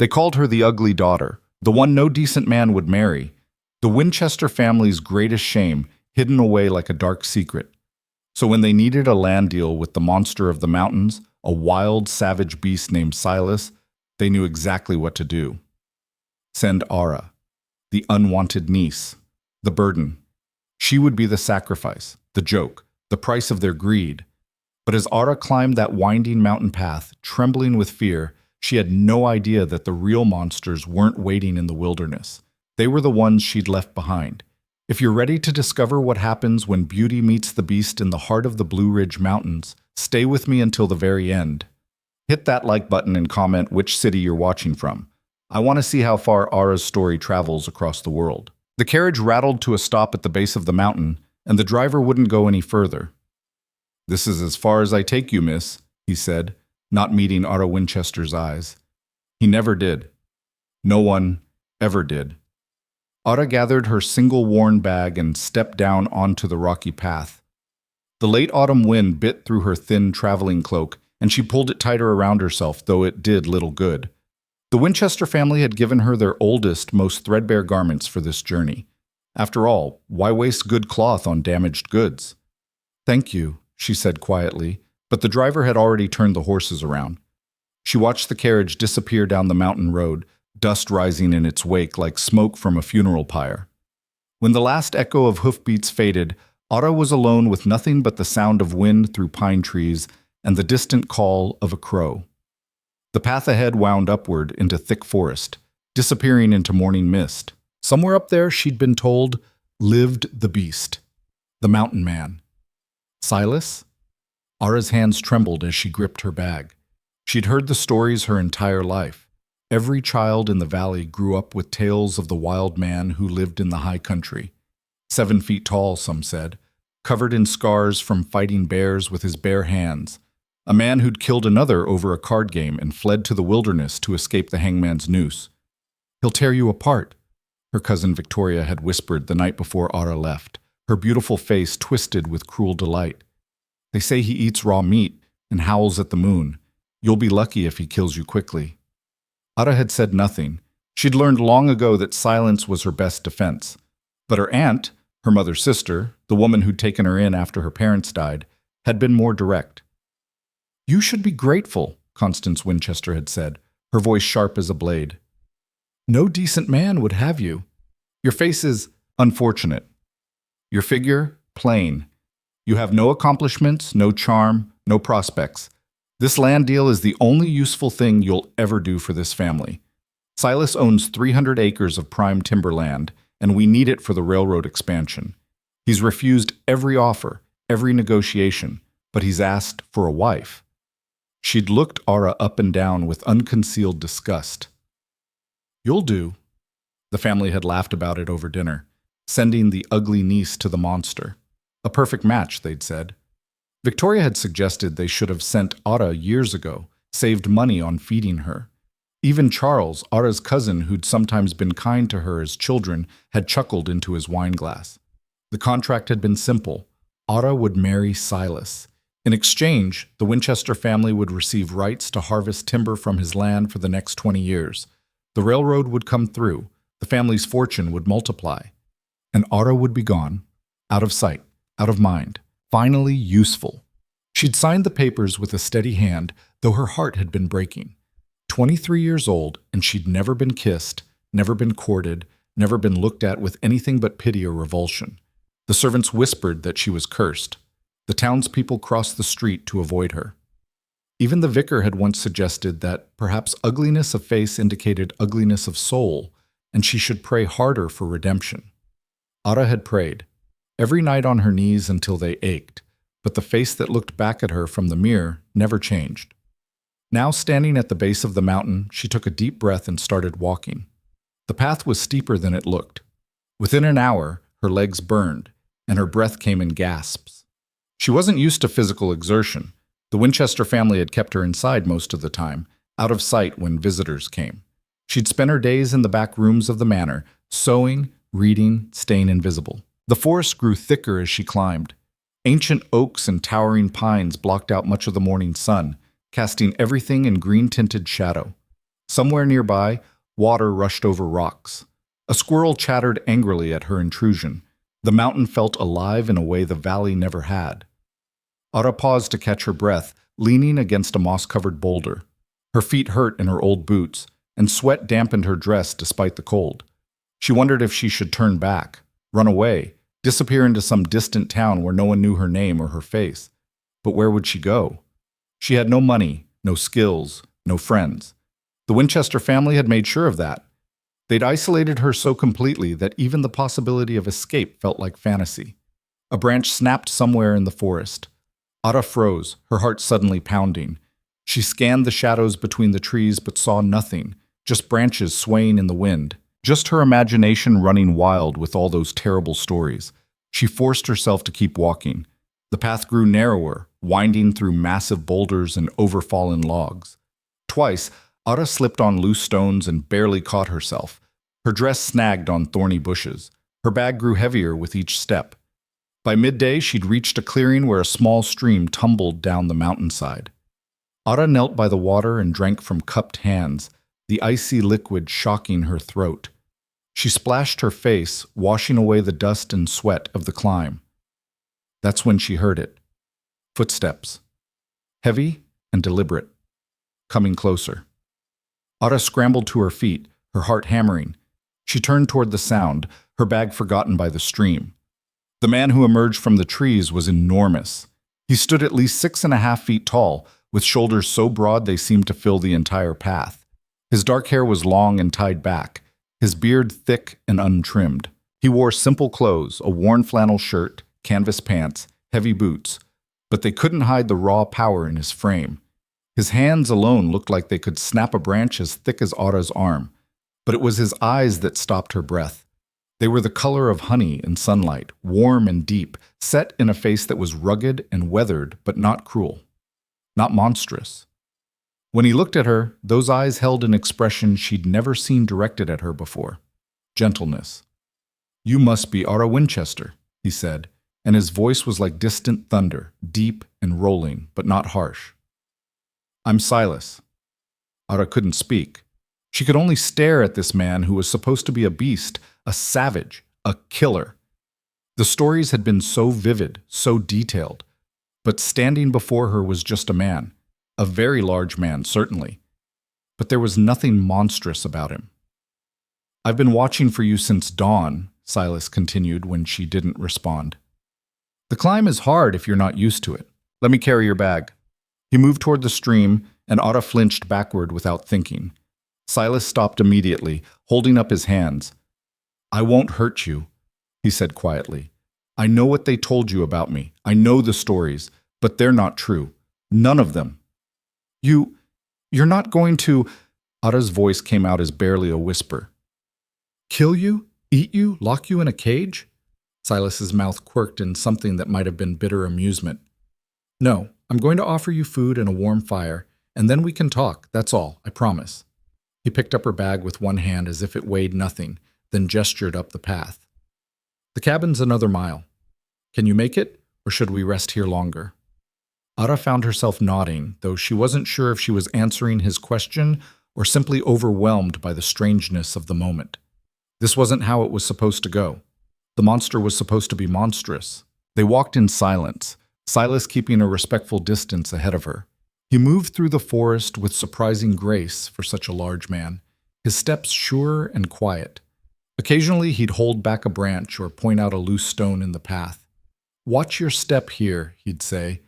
They called her the ugly daughter, the one no decent man would marry, the Winchester family's greatest shame, hidden away like a dark secret. So when they needed a land deal with the monster of the mountains, a wild, savage beast named Silas, they knew exactly what to do. Send Ara, the unwanted niece, the burden. She would be the sacrifice, the joke, the price of their greed. But as Ara climbed that winding mountain path, trembling with fear, she had no idea that the real monsters weren't waiting in the wilderness. They were the ones she'd left behind. If you're ready to discover what happens when beauty meets the beast in the heart of the Blue Ridge Mountains, stay with me until the very end. Hit that like button and comment which city you're watching from. I want to see how far Ara's story travels across the world. The carriage rattled to a stop at the base of the mountain, and the driver wouldn't go any further. "This is as far as I take you, miss," he said, not meeting Ara Winchester's eyes. He never did. No one ever did. Ara gathered her single worn bag and stepped down onto the rocky path. The late autumn wind bit through her thin traveling cloak, and she pulled it tighter around herself, though it did little good. The Winchester family had given her their oldest, most threadbare garments for this journey. After all, why waste good cloth on damaged goods? "Thank you," she said quietly, but the driver had already turned the horses around. She watched the carriage disappear down the mountain road, dust rising in its wake like smoke from a funeral pyre. When the last echo of hoofbeats faded, Ara was alone with nothing but the sound of wind through pine trees and the distant call of a crow. The path ahead wound upward into thick forest, disappearing into morning mist. Somewhere up there, she'd been told, lived the beast, the mountain man. Silas? Ara's hands trembled as she gripped her bag. She'd heard the stories her entire life. Every child in the valley grew up with tales of the wild man who lived in the high country. 7 feet tall, some said, covered in scars from fighting bears with his bare hands. A man who'd killed another over a card game and fled to the wilderness to escape the hangman's noose. "He'll tear you apart," her cousin Victoria had whispered the night before Ara left, her beautiful face twisted with cruel delight. "They say he eats raw meat and howls at the moon. You'll be lucky if he kills you quickly." Ara had said nothing. She'd learned long ago that silence was her best defense. But her aunt, her mother's sister, the woman who'd taken her in after her parents died, had been more direct. "You should be grateful," Constance Winchester had said, her voice sharp as a blade. "No decent man would have you. Your face is unfortunate. Your figure, plain. You have no accomplishments, no charm, no prospects. This land deal is the only useful thing you'll ever do for this family. Silas owns 300 acres of prime timberland, and we need it for the railroad expansion. He's refused every offer, every negotiation, but he's asked for a wife." She'd looked Ara up and down with unconcealed disgust. "You'll do." The family had laughed about it over dinner, sending the ugly niece to the monster. A perfect match, they'd said. Victoria had suggested they should have sent Ara years ago, saved money on feeding her. Even Charles, Ara's cousin who'd sometimes been kind to her as children, had chuckled into his wineglass. The contract had been simple. Ara would marry Silas. In exchange, the Winchester family would receive rights to harvest timber from his land for the next 20 years. The railroad would come through. The family's fortune would multiply. And Ara would be gone, out of sight, out of mind, finally useful. She'd signed the papers with a steady hand, though her heart had been breaking. 23 years old, and she'd never been kissed, never been courted, never been looked at with anything but pity or revulsion. The servants whispered that she was cursed. The townspeople crossed the street to avoid her. Even the vicar had once suggested that perhaps ugliness of face indicated ugliness of soul, and she should pray harder for redemption. Ara had prayed, every night on her knees until they ached, but the face that looked back at her from the mirror never changed. Now standing at the base of the mountain, she took a deep breath and started walking. The path was steeper than it looked. Within an hour, her legs burned, and her breath came in gasps. She wasn't used to physical exertion. The Winchester family had kept her inside most of the time, out of sight when visitors came. She'd spent her days in the back rooms of the manor, sewing, reading, staying invisible. The forest grew thicker as she climbed. Ancient oaks and towering pines blocked out much of the morning sun, casting everything in green-tinted shadow. Somewhere nearby, water rushed over rocks. A squirrel chattered angrily at her intrusion. The mountain felt alive in a way the valley never had. Ara paused to catch her breath, leaning against a moss-covered boulder. Her feet hurt in her old boots, and sweat dampened her dress despite the cold. She wondered if she should turn back, run away, disappear into some distant town where no one knew her name or her face. But where would she go? She had no money, no skills, no friends. The Winchester family had made sure of that. They'd isolated her so completely that even the possibility of escape felt like fantasy. A branch snapped somewhere in the forest. Ara froze, her heart suddenly pounding. She scanned the shadows between the trees but saw nothing, just branches swaying in the wind. Just her imagination running wild with all those terrible stories. She forced herself to keep walking. The path grew narrower, winding through massive boulders and overfallen logs. Twice, Ara slipped on loose stones and barely caught herself. Her dress snagged on thorny bushes. Her bag grew heavier with each step. By midday, she'd reached a clearing where a small stream tumbled down the mountainside. Ara knelt by the water and drank from cupped hands, the icy liquid shocking her throat. She splashed her face, washing away the dust and sweat of the climb. That's when she heard it. Footsteps. Heavy and deliberate. Coming closer. Ara scrambled to her feet, her heart hammering. She turned toward the sound, her bag forgotten by the stream. The man who emerged from the trees was enormous. He stood at least 6.5 feet tall, with shoulders so broad they seemed to fill the entire path. His dark hair was long and tied back, his beard thick and untrimmed. He wore simple clothes, a worn flannel shirt, canvas pants, heavy boots, but they couldn't hide the raw power in his frame. His hands alone looked like they could snap a branch as thick as Ara's arm, but it was his eyes that stopped her breath. They were the color of honey in sunlight, warm and deep, set in a face that was rugged and weathered, but not cruel, not monstrous. When he looked at her, those eyes held an expression she'd never seen directed at her before. Gentleness. "You must be Ara Winchester," he said, and his voice was like distant thunder, deep and rolling, but not harsh. "I'm Silas." Ara couldn't speak. She could only stare at this man who was supposed to be a beast, a savage, a killer. The stories had been so vivid, so detailed, but standing before her was just a man. A very large man, certainly. But there was nothing monstrous about him. "I've been watching for you since dawn," Silas continued when she didn't respond. "The climb is hard if you're not used to it. Let me carry your bag." He moved toward the stream, and Ara flinched backward without thinking. Silas stopped immediately, holding up his hands. "I won't hurt you," he said quietly. "I know what they told you about me. I know the stories, but they're not true. None of them." You're not going to—" Ara's voice came out as barely a whisper. "Kill you? Eat you? Lock you in a cage?" Silas's mouth quirked in something that might have been bitter amusement. "No, I'm going to offer you food and a warm fire, and then we can talk, that's all, I promise." He picked up her bag with one hand as if it weighed nothing, then gestured up the path. "The cabin's another mile. Can you make it, or should we rest here longer?" Ara found herself nodding, though she wasn't sure if she was answering his question or simply overwhelmed by the strangeness of the moment. This wasn't how it was supposed to go. The monster was supposed to be monstrous. They walked in silence, Silas keeping a respectful distance ahead of her. He moved through the forest with surprising grace for such a large man, his steps sure and quiet. Occasionally he'd hold back a branch or point out a loose stone in the path. "Watch your step here," he'd say.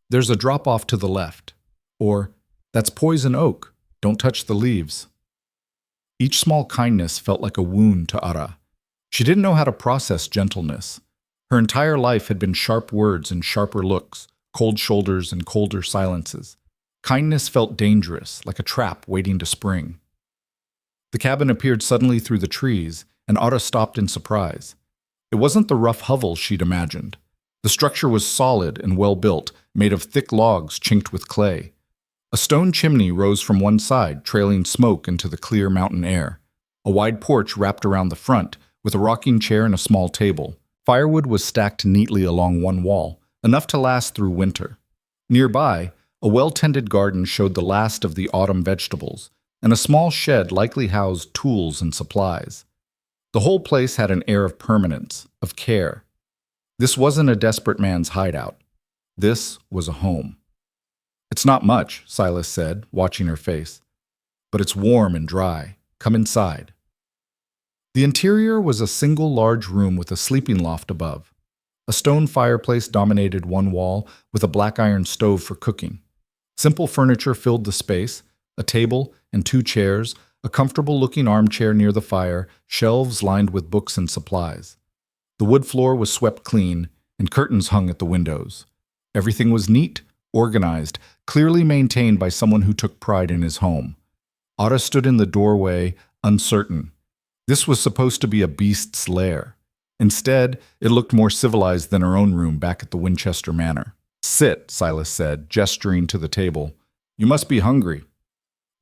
"There's a drop-off to the left." Or, "That's poison oak. Don't touch the leaves." Each small kindness felt like a wound to Ara. She didn't know how to process gentleness. Her entire life had been sharp words and sharper looks, cold shoulders and colder silences. Kindness felt dangerous, like a trap waiting to spring. The cabin appeared suddenly through the trees, and Ara stopped in surprise. It wasn't the rough hovel she'd imagined. The structure was solid and well-built, made of thick logs chinked with clay. A stone chimney rose from one side, trailing smoke into the clear mountain air. A wide porch wrapped around the front, with a rocking chair and a small table. Firewood was stacked neatly along one wall, enough to last through winter. Nearby, a well-tended garden showed the last of the autumn vegetables, and a small shed likely housed tools and supplies. The whole place had an air of permanence, of care. This wasn't a desperate man's hideout. This was a home. "It's not much," Silas said, watching her face. "But it's warm and dry. Come inside." The interior was a single large room with a sleeping loft above. A stone fireplace dominated one wall with a black iron stove for cooking. Simple furniture filled the space, a table and 2 chairs, a comfortable-looking armchair near the fire, shelves lined with books and supplies. The wood floor was swept clean, and curtains hung at the windows. Everything was neat, organized, clearly maintained by someone who took pride in his home. Ara stood in the doorway, uncertain. This was supposed to be a beast's lair. Instead, it looked more civilized than her own room back at the Winchester Manor. "Sit," Silas said, gesturing to the table. "You must be hungry."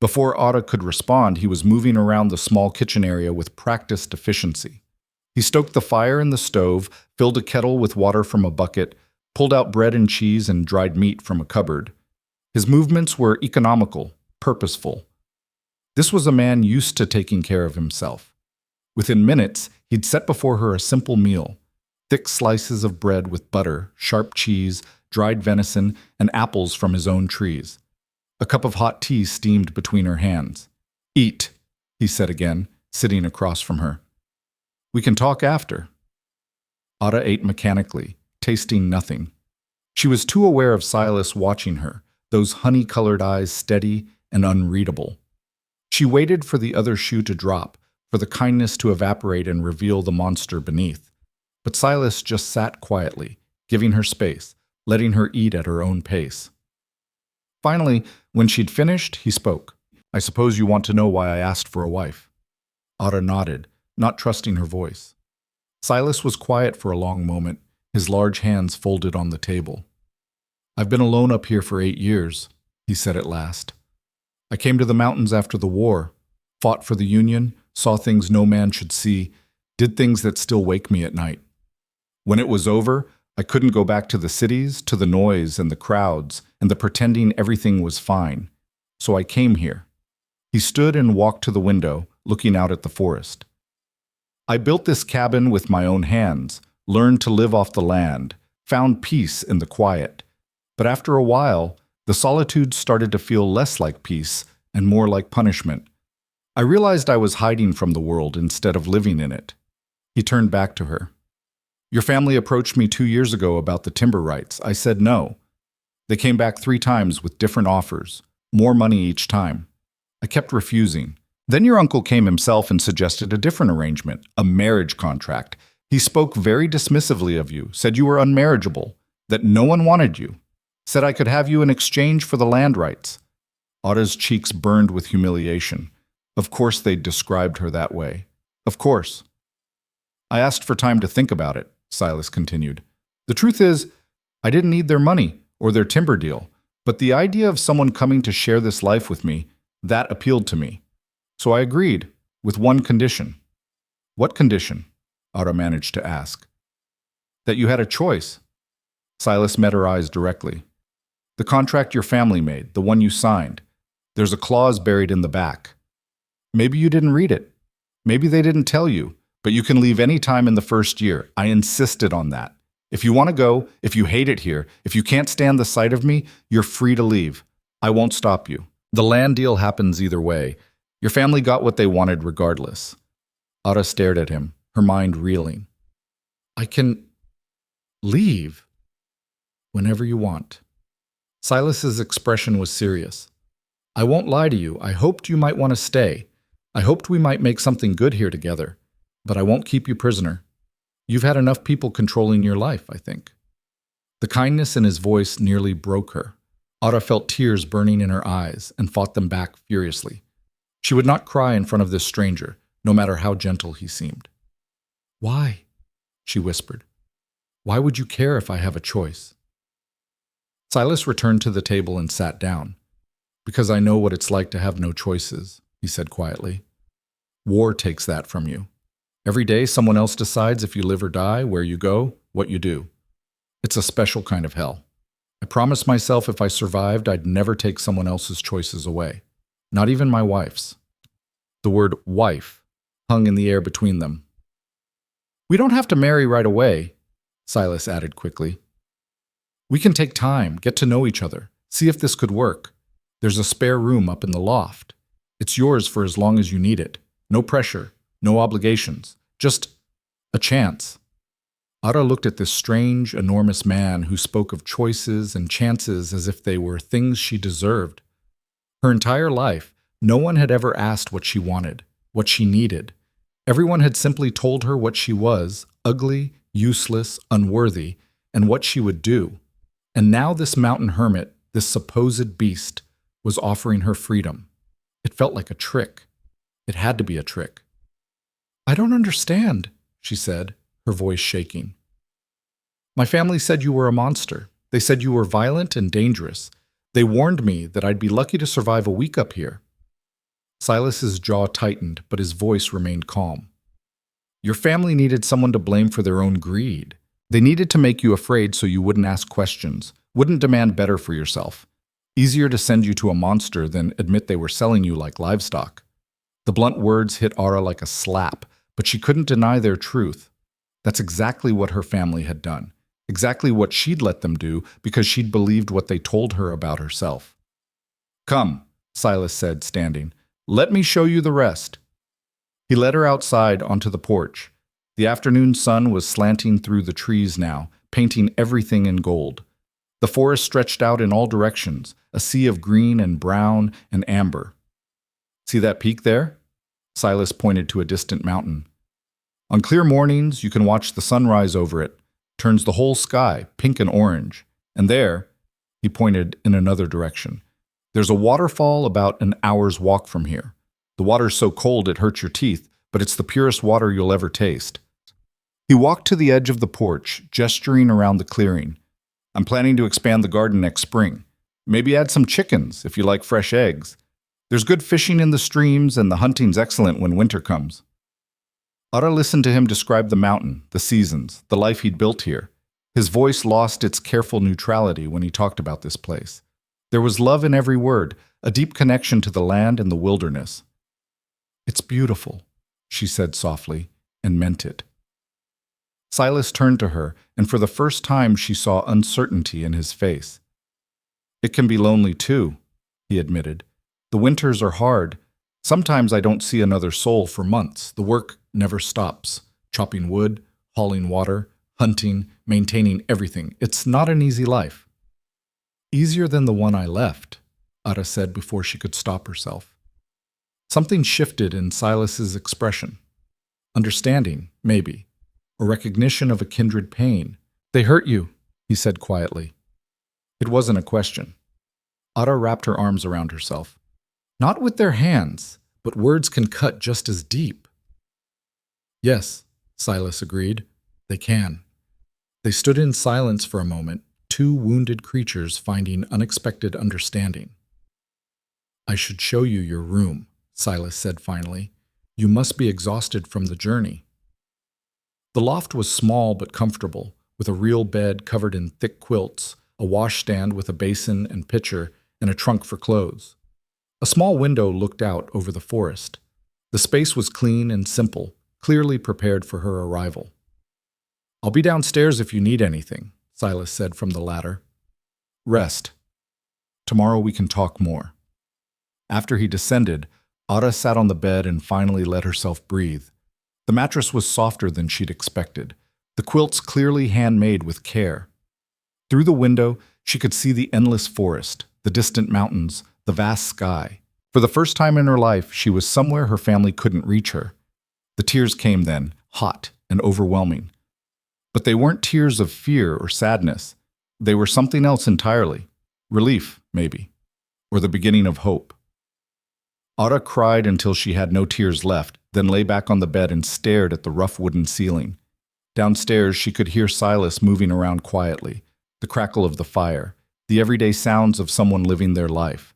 Before Ara could respond, he was moving around the small kitchen area with practiced efficiency. He stoked the fire in the stove, filled a kettle with water from a bucket, pulled out bread and cheese and dried meat from a cupboard. His movements were economical, purposeful. This was a man used to taking care of himself. Within minutes, he'd set before her a simple meal: thick slices of bread with butter, sharp cheese, dried venison, and apples from his own trees. A cup of hot tea steamed between her hands. "Eat," he said again, sitting across from her. "We can talk after." Ara ate mechanically, tasting nothing. She was too aware of Silas watching her, those honey-colored eyes steady and unreadable. She waited for the other shoe to drop, for the kindness to evaporate and reveal the monster beneath. But Silas just sat quietly, giving her space, letting her eat at her own pace. Finally, when she'd finished, he spoke. "I suppose you want to know why I asked for a wife." Ara nodded, not trusting her voice. Silas was quiet for a long moment, his large hands folded on the table. "I've been alone up here for 8 years, he said at last. "I came to the mountains after the war, fought for the Union, saw things no man should see, did things that still wake me at night. When it was over, I couldn't go back to the cities, to the noise and the crowds, and the pretending everything was fine. So I came here." He stood and walked to the window, looking out at the forest. "I built this cabin with my own hands, learned to live off the land, found peace in the quiet. But after a while, the solitude started to feel less like peace and more like punishment. I realized I was hiding from the world instead of living in it." He turned back to her. "Your family approached me 2 years ago about the timber rights. I said no. They came back 3 times with different offers, more money each time. I kept refusing. Then your uncle came himself and suggested a different arrangement, a marriage contract. He spoke very dismissively of you, said you were unmarriageable, that no one wanted you, said I could have you in exchange for the land rights." Ara's cheeks burned with humiliation. Of course they'd described her that way. Of course. "I asked for time to think about it," Silas continued. "The truth is, I didn't need their money or their timber deal, but the idea of someone coming to share this life with me, that appealed to me. So I agreed, with one condition." "What condition?" Ara managed to ask. "That you had a choice." Silas met her eyes directly. "The contract your family made, the one you signed. There's a clause buried in the back. Maybe you didn't read it. Maybe they didn't tell you, but you can leave any time in the first year. I insisted on that. If you want to go, if you hate it here, if you can't stand the sight of me, you're free to leave. I won't stop you. The land deal happens either way. Your family got what they wanted regardless." Ara stared at him, her mind reeling. "I can leave whenever you want." Silas's expression was serious. "I won't lie to you. I hoped you might want to stay. I hoped we might make something good here together. But I won't keep you prisoner. You've had enough people controlling your life, I think." The kindness in his voice nearly broke her. Ara felt tears burning in her eyes and fought them back furiously. She would not cry in front of this stranger, no matter how gentle he seemed. "Why?" she whispered. "Why would you care if I have a choice?" Silas returned to the table and sat down. "Because I know what it's like to have no choices," he said quietly. "War takes that from you. Every day someone else decides if you live or die, where you go, what you do. It's a special kind of hell. I promised myself if I survived, I'd never take someone else's choices away. Not even my wife's. The word wife hung in the air between them. We don't have to marry right away, Silas added quickly. We can take time, get to know each other, see if this could work. There's a spare room up in the loft. It's yours for as long as you need it. No pressure, no obligations, just a chance. Ara looked at this strange, enormous man who spoke of choices and chances as if they were things she deserved. Her entire life, no one had ever asked what she wanted, what she needed. Everyone had simply told her what she was, ugly, useless, unworthy, and what she would do. And now this mountain hermit, this supposed beast, was offering her freedom. It felt like a trick. It had to be a trick. I don't understand, she said, her voice shaking. My family said you were a monster. They said you were violent and dangerous. They warned me that I'd be lucky to survive a week up here. Silas's jaw tightened, but his voice remained calm. Your family needed someone to blame for their own greed. They needed to make you afraid so you wouldn't ask questions, wouldn't demand better for yourself. Easier to send you to a monster than admit they were selling you like livestock. The blunt words hit Ara like a slap, but she couldn't deny their truth. That's exactly what her family had done. Exactly what she'd let them do because she'd believed what they told her about herself. Come, Silas said, standing. Let me show you the rest. He led her outside onto the porch. The afternoon sun was slanting through the trees now, painting everything in gold. The forest stretched out in all directions, a sea of green and brown and amber. See that peak there? Silas pointed to a distant mountain. On clear mornings, you can watch the sunrise over it. Turns the whole sky pink and orange. And there, he pointed in another direction, there's a waterfall about an hour's walk from here. The water's so cold it hurts your teeth, but it's the purest water you'll ever taste. He walked to the edge of the porch, gesturing around the clearing. I'm planning to expand the garden next spring. Maybe add some chickens if you like fresh eggs. There's good fishing in the streams and the hunting's excellent when winter comes. Ara listened to him describe the mountain, the seasons, the life he'd built here. His voice lost its careful neutrality when he talked about this place. There was love in every word, a deep connection to the land and the wilderness. It's beautiful, she said softly, and meant it. Silas turned to her, and for the first time she saw uncertainty in his face. It can be lonely too, he admitted. The winters are hard. Sometimes I don't see another soul for months. The work never stops. Chopping wood, hauling water, hunting, maintaining everything. It's not an easy life. Easier than the one I left, Ara said before she could stop herself. Something shifted in Silas's expression. Understanding, maybe. A recognition of a kindred pain. They hurt you, he said quietly. It wasn't a question. Ara wrapped her arms around herself. Not with their hands, but words can cut just as deep. Yes, Silas agreed. They can. They stood in silence for a moment, two wounded creatures finding unexpected understanding. I should show you your room, Silas said finally. You must be exhausted from the journey. The loft was small but comfortable, with a real bed covered in thick quilts, a washstand with a basin and pitcher, and a trunk for clothes. A small window looked out over the forest. The space was clean and simple, clearly prepared for her arrival. I'll be downstairs if you need anything, Silas said from the ladder. Rest. Tomorrow we can talk more. After he descended, Ara sat on the bed and finally let herself breathe. The mattress was softer than she'd expected, the quilts clearly handmade with care. Through the window, she could see the endless forest, the distant mountains, the vast sky. For the first time in her life, she was somewhere her family couldn't reach her. The tears came then, hot and overwhelming. But they weren't tears of fear or sadness. They were something else entirely. Relief, maybe. Or the beginning of hope. Ara cried until she had no tears left, then lay back on the bed and stared at the rough wooden ceiling. Downstairs, she could hear Silas moving around quietly, the crackle of the fire, the everyday sounds of someone living their life.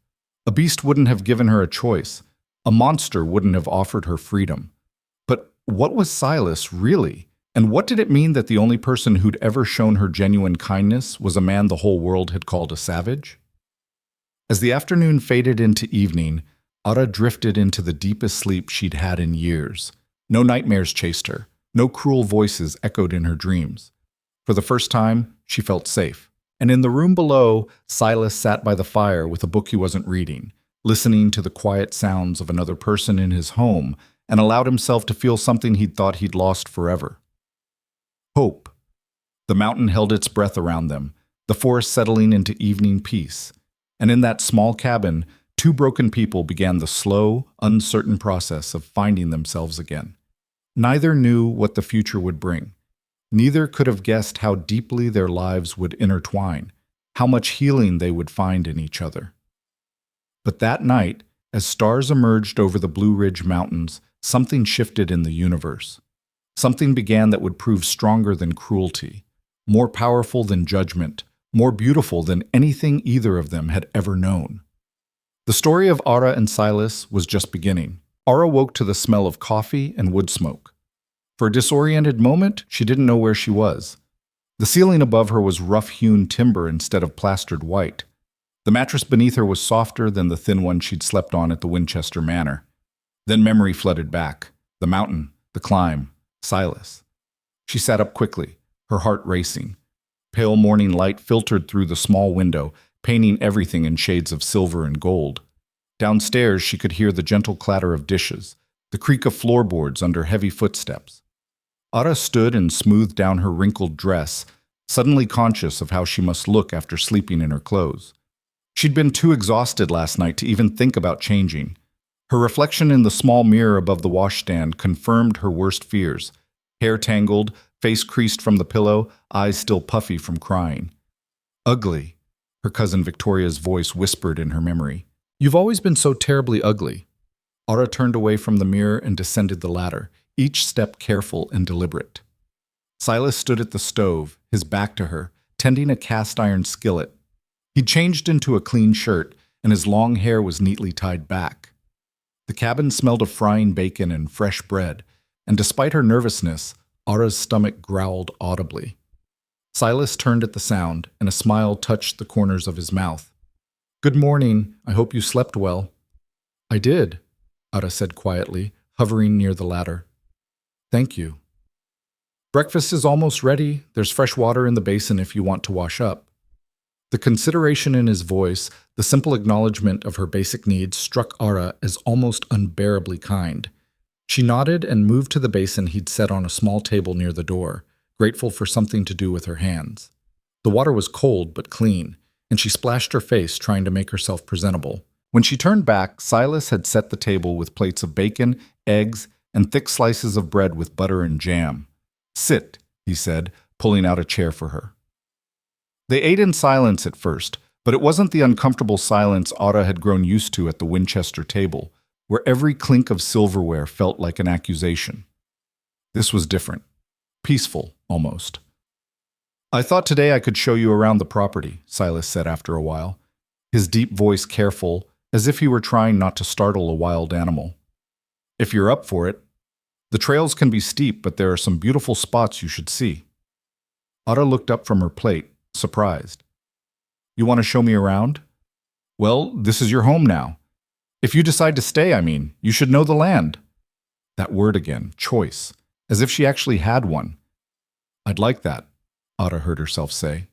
A beast wouldn't have given her a choice. A monster wouldn't have offered her freedom. But what was Silas, really? And what did it mean that the only person who'd ever shown her genuine kindness was a man the whole world had called a savage? As the afternoon faded into evening, Ara drifted into the deepest sleep she'd had in years. No nightmares chased her. No cruel voices echoed in her dreams. For the first time, she felt safe. And in the room below, Silas sat by the fire with a book he wasn't reading, listening to the quiet sounds of another person in his home, and allowed himself to feel something he'd thought he'd lost forever. Hope. The mountain held its breath around them, the forest settling into evening peace. And in that small cabin, two broken people began the slow, uncertain process of finding themselves again. Neither knew what the future would bring. Neither could have guessed how deeply their lives would intertwine, how much healing they would find in each other. But that night, as stars emerged over the Blue Ridge Mountains, something shifted in the universe. Something began that would prove stronger than cruelty, more powerful than judgment, more beautiful than anything either of them had ever known. The story of Ara and Silas was just beginning. Ara woke to the smell of coffee and wood smoke. For a disoriented moment, she didn't know where she was. The ceiling above her was rough-hewn timber instead of plastered white. The mattress beneath her was softer than the thin one she'd slept on at the Winchester Manor. Then memory flooded back. The mountain, the climb, Silas. She sat up quickly, her heart racing. Pale morning light filtered through the small window, painting everything in shades of silver and gold. Downstairs, she could hear the gentle clatter of dishes, the creak of floorboards under heavy footsteps. Ara stood and smoothed down her wrinkled dress, suddenly conscious of how she must look after sleeping in her clothes. She'd been too exhausted last night to even think about changing. Her reflection in the small mirror above the washstand confirmed her worst fears. Hair tangled, face creased from the pillow, eyes still puffy from crying. Ugly, her cousin Victoria's voice whispered in her memory. You've always been so terribly ugly. Ara turned away from the mirror and descended the ladder, each step careful and deliberate. Silas stood at the stove, his back to her, tending a cast-iron skillet. He'd changed into a clean shirt, and his long hair was neatly tied back. The cabin smelled of frying bacon and fresh bread, and despite her nervousness, Ara's stomach growled audibly. Silas turned at the sound, and a smile touched the corners of his mouth. Good morning. I hope you slept well. I did, Ara said quietly, hovering near the ladder. Thank you. Breakfast is almost ready. There's fresh water in the basin if you want to wash up. The consideration in his voice, the simple acknowledgement of her basic needs, struck Ara as almost unbearably kind. She nodded and moved to the basin he'd set on a small table near the door, grateful for something to do with her hands. The water was cold but clean, and she splashed her face, trying to make herself presentable. When she turned back, Silas had set the table with plates of bacon, eggs, and thick slices of bread with butter and jam. Sit, he said, pulling out a chair for her. They ate in silence at first, but it wasn't the uncomfortable silence Ara had grown used to at the Winchester table, where every clink of silverware felt like an accusation. This was different. Peaceful, almost. I thought today I could show you around the property, Silas said after a while, his deep voice careful, as if he were trying not to startle a wild animal. If you're up for it. The trails can be steep, but there are some beautiful spots you should see. Ara looked up from her plate, surprised. You want to show me around? Well, this is your home now. If you decide to stay, you should know the land. That word again, choice, as if she actually had one. I'd like that, Ara heard herself say.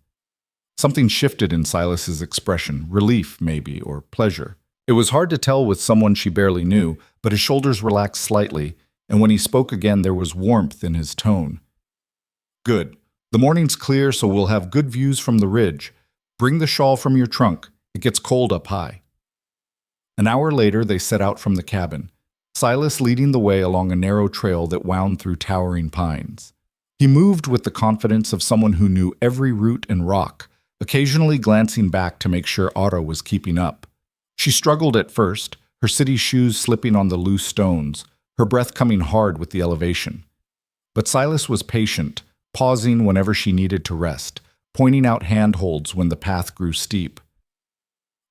Something shifted in Silas's expression, relief maybe, or pleasure. It was hard to tell with someone she barely knew, but his shoulders relaxed slightly, and when he spoke again there was warmth in his tone. Good. The morning's clear, so we'll have good views from the ridge. Bring the shawl from your trunk. It gets cold up high. An hour later they set out from the cabin, Silas leading the way along a narrow trail that wound through towering pines. He moved with the confidence of someone who knew every root and rock, occasionally glancing back to make sure Ara was keeping up. She struggled at first, her city shoes slipping on the loose stones, her breath coming hard with the elevation. But Silas was patient, pausing whenever she needed to rest, pointing out handholds when the path grew steep.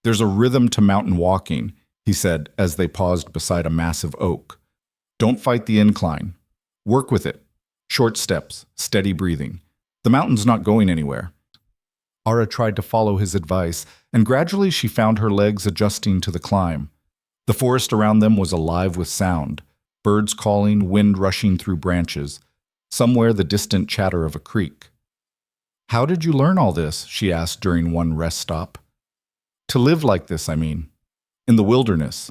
There's a rhythm to mountain walking, he said as they paused beside a massive oak. Don't fight the incline. Work with it. Short steps, steady breathing. The mountain's not going anywhere. Ara tried to follow his advice, and gradually she found her legs adjusting to the climb. The forest around them was alive with sound, birds calling, wind rushing through branches, somewhere the distant chatter of a creek. "How did you learn all this?" she asked during one rest stop. "To live like this, I mean. In the wilderness."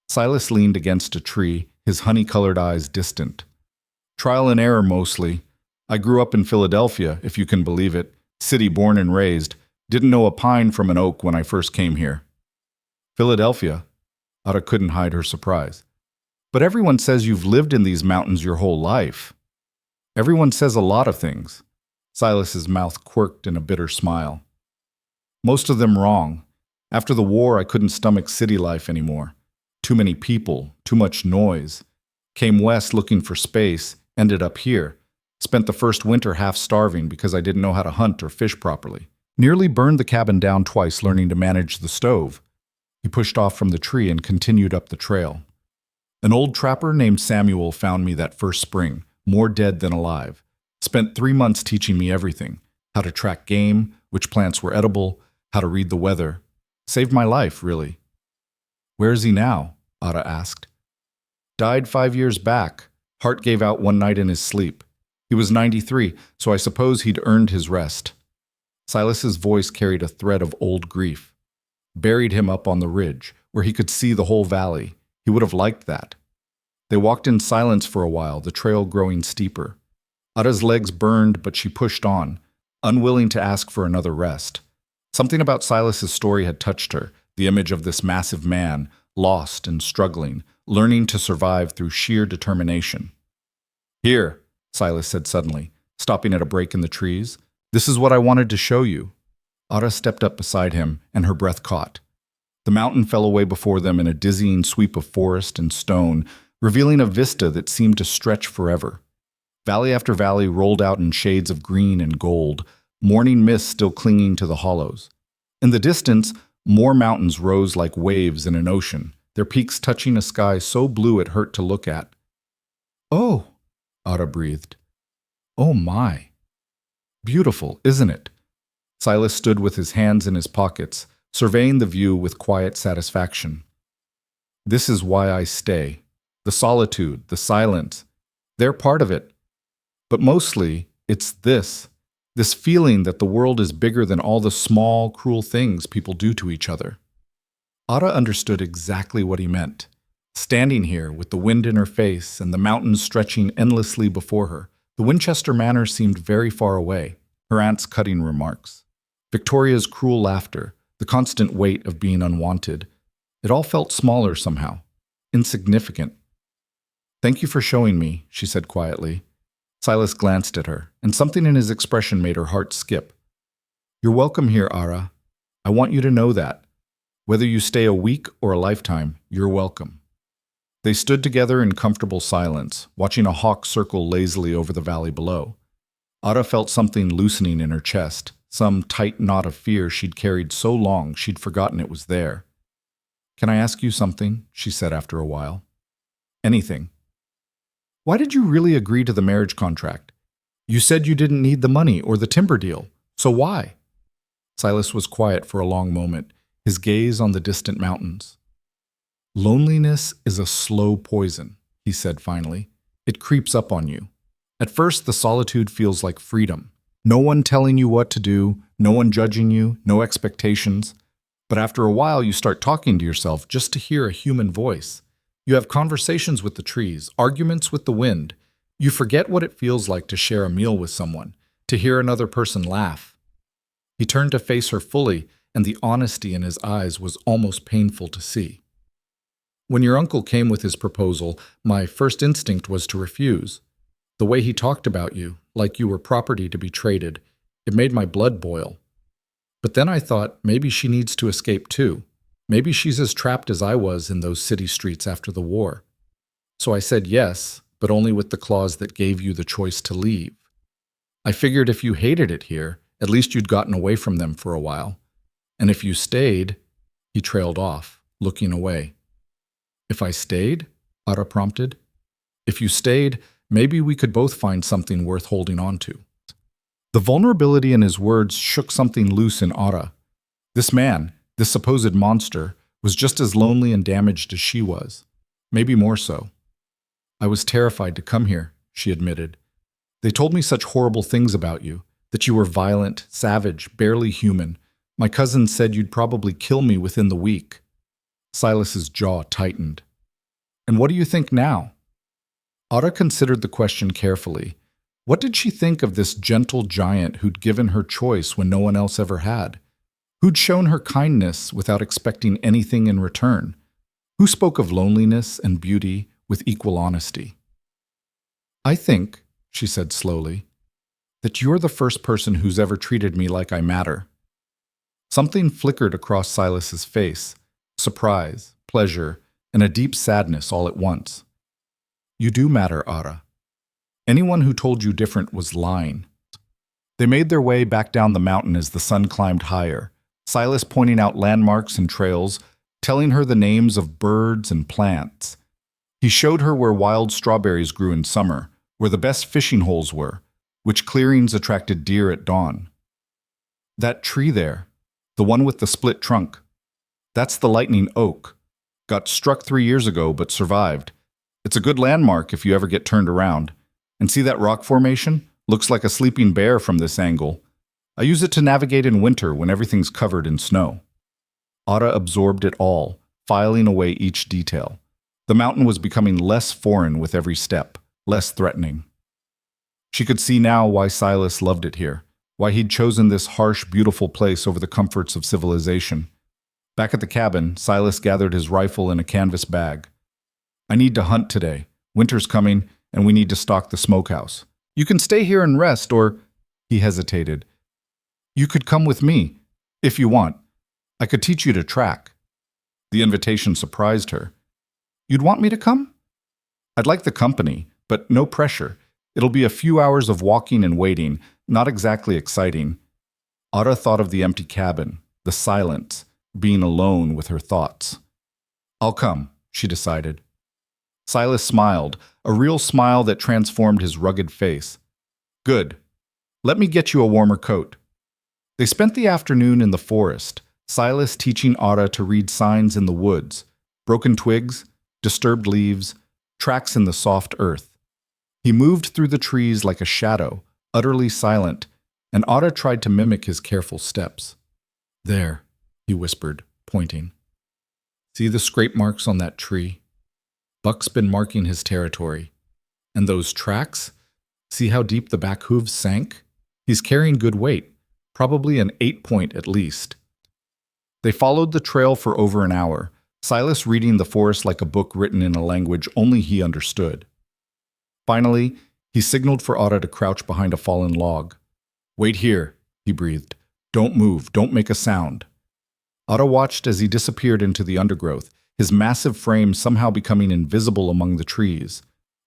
Silas leaned against a tree, his honey-colored eyes distant. "Trial and error mostly. I grew up in Philadelphia, if you can believe it, city born and raised. Didn't know a pine from an oak when I first came here." "Philadelphia?" Ara couldn't hide her surprise. "But everyone says you've lived in these mountains your whole life." "Everyone says a lot of things." Silas's mouth quirked in a bitter smile. "Most of them wrong. After the war, I couldn't stomach city life anymore. Too many people, too much noise. Came west looking for space, ended up here. Spent the first winter half starving because I didn't know how to hunt or fish properly. Nearly burned the cabin down twice learning to manage the stove." He pushed off from the tree and continued up the trail. "An old trapper named Samuel found me that first spring, more dead than alive. Spent 3 months teaching me everything. How to track game, which plants were edible, how to read the weather. Saved my life, really." "Where is he now?" Ara asked. "Died 5 years back. Heart gave out one night in his sleep. He was 93, so I suppose he'd earned his rest." Silas's voice carried a thread of old grief. "Buried him up on the ridge, where he could see the whole valley. He would have liked that." They walked in silence for a while, the trail growing steeper. Ara's legs burned, but she pushed on, unwilling to ask for another rest. Something about Silas's story had touched her, the image of this massive man, lost and struggling, learning to survive through sheer determination. "Here," Silas said suddenly, stopping at a break in the trees. "This is what I wanted to show you." Ara stepped up beside him, and her breath caught. The mountain fell away before them in a dizzying sweep of forest and stone, revealing a vista that seemed to stretch forever. Valley after valley rolled out in shades of green and gold, morning mist still clinging to the hollows. In the distance, more mountains rose like waves in an ocean, their peaks touching a sky so blue it hurt to look at. "Oh," Ara breathed. "Oh my. Beautiful, isn't it?" Silas stood with his hands in his pockets, surveying the view with quiet satisfaction. "This is why I stay. The solitude, the silence, they're part of it. But mostly, it's this feeling that the world is bigger than all the small, cruel things people do to each other." Ara understood exactly what he meant. Standing here, with the wind in her face and the mountains stretching endlessly before her, the Winchester manor seemed very far away, her aunt's cutting remarks, Victoria's cruel laughter, the constant weight of being unwanted. It all felt smaller somehow, insignificant. "Thank you for showing me," she said quietly. Silas glanced at her, and something in his expression made her heart skip. "You're welcome here, Ara. I want you to know that. Whether you stay a week or a lifetime, you're welcome." They stood together in comfortable silence, watching a hawk circle lazily over the valley below. Ara felt something loosening in her chest, some tight knot of fear she'd carried so long she'd forgotten it was there. "Can I ask you something?" she said after a while. "Anything." "Why did you really agree to the marriage contract? You said you didn't need the money or the timber deal, so why?" Silas was quiet for a long moment, his gaze on the distant mountains. "Loneliness is a slow poison," he said finally. "It creeps up on you. At first, the solitude feels like freedom. No one telling you what to do, no one judging you, no expectations. But after a while, you start talking to yourself just to hear a human voice. You have conversations with the trees, arguments with the wind. You forget what it feels like to share a meal with someone, to hear another person laugh." He turned to face her fully, and the honesty in his eyes was almost painful to see. "When your uncle came with his proposal, my first instinct was to refuse. The way he talked about you, like you were property to be traded, it made my blood boil. But then I thought maybe she needs to escape too. Maybe she's as trapped as I was in those city streets after the war. So I said yes, but only with the clause that gave you the choice to leave. I figured if you hated it here, at least you'd gotten away from them for a while. And if you stayed," he trailed off, looking away. "If I stayed?" Ara prompted. "If you stayed, maybe we could both find something worth holding on to." The vulnerability in his words shook something loose in Ara. This man, this supposed monster, was just as lonely and damaged as she was, maybe more so. I was terrified to come here, she admitted. They told me such horrible things about you, that you were violent, savage, barely human. My cousin said you'd probably kill me within the week. Silas's jaw tightened. And what do you think now? Ara considered the question carefully. What did she think of this gentle giant who'd given her choice when no one else ever had? Who'd shown her kindness without expecting anything in return? Who spoke of loneliness and beauty with equal honesty? I think, she said slowly, that you're the first person who's ever treated me like I matter. Something flickered across Silas's face, surprise, pleasure, and a deep sadness all at once. You do matter, Ara. Anyone who told you different was lying. They made their way back down the mountain as the sun climbed higher, Silas pointing out landmarks and trails, telling her the names of birds and plants. He showed her where wild strawberries grew in summer, where the best fishing holes were, which clearings attracted deer at dawn. That tree there, the one with the split trunk, that's the lightning oak. Got struck 3 years ago but survived. It's a good landmark if you ever get turned around. And see that rock formation? Looks like a sleeping bear from this angle. I use it to navigate in winter when everything's covered in snow. Ara absorbed it all, filing away each detail. The mountain was becoming less foreign with every step, less threatening. She could see now why Silas loved it here, why he'd chosen this harsh, beautiful place over the comforts of civilization. Back at the cabin, Silas gathered his rifle in a canvas bag. I need to hunt today. Winter's coming, and we need to stock the smokehouse. You can stay here and rest, or... He hesitated. You could come with me, if you want. I could teach you to track. The invitation surprised her. You'd want me to come? I'd like the company, but no pressure. It'll be a few hours of walking and waiting, not exactly exciting. Ara thought of the empty cabin, the silence, being alone with her thoughts. I'll come, she decided. Silas smiled, a real smile that transformed his rugged face. Good. Let me get you a warmer coat. They spent the afternoon in the forest, Silas teaching Ara to read signs in the woods, broken twigs, disturbed leaves, tracks in the soft earth. He moved through the trees like a shadow, utterly silent, and Ara tried to mimic his careful steps. There, he whispered, pointing. See the scrape marks on that tree? Buck's been marking his territory. And those tracks? See how deep the back hooves sank? He's carrying good weight, probably an 8-point at least. They followed the trail for over an hour, Silas reading the forest like a book written in a language only he understood. Finally, he signaled for Ara to crouch behind a fallen log. Wait here, he breathed. Don't move, don't make a sound. Ara watched as he disappeared into the undergrowth, his massive frame somehow becoming invisible among the trees.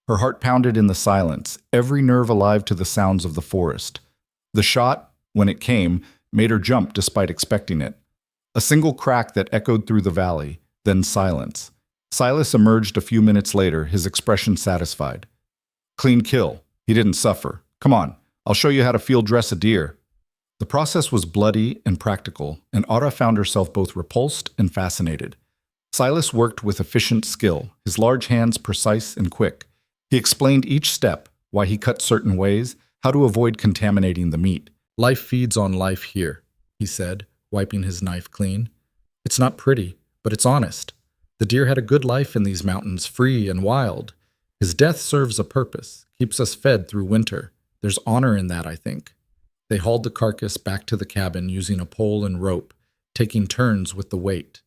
Her heart pounded in the silence, every nerve alive to the sounds of the forest. The shot, when it came, made her jump despite expecting it. A single crack that echoed through the valley, then silence. Silas emerged a few minutes later, his expression satisfied. Clean kill. He didn't suffer. Come on, I'll show you how to field dress a deer. The process was bloody and practical, and Ara found herself both repulsed and fascinated. Silas worked with efficient skill, his large hands precise and quick. He explained each step, why he cut certain ways, how to avoid contaminating the meat. Life feeds on life here, he said, wiping his knife clean. It's not pretty, but it's honest. The deer had a good life in these mountains, free and wild. His death serves a purpose, keeps us fed through winter. There's honor in that, I think. They hauled the carcass back to the cabin using a pole and rope, taking turns with the weight.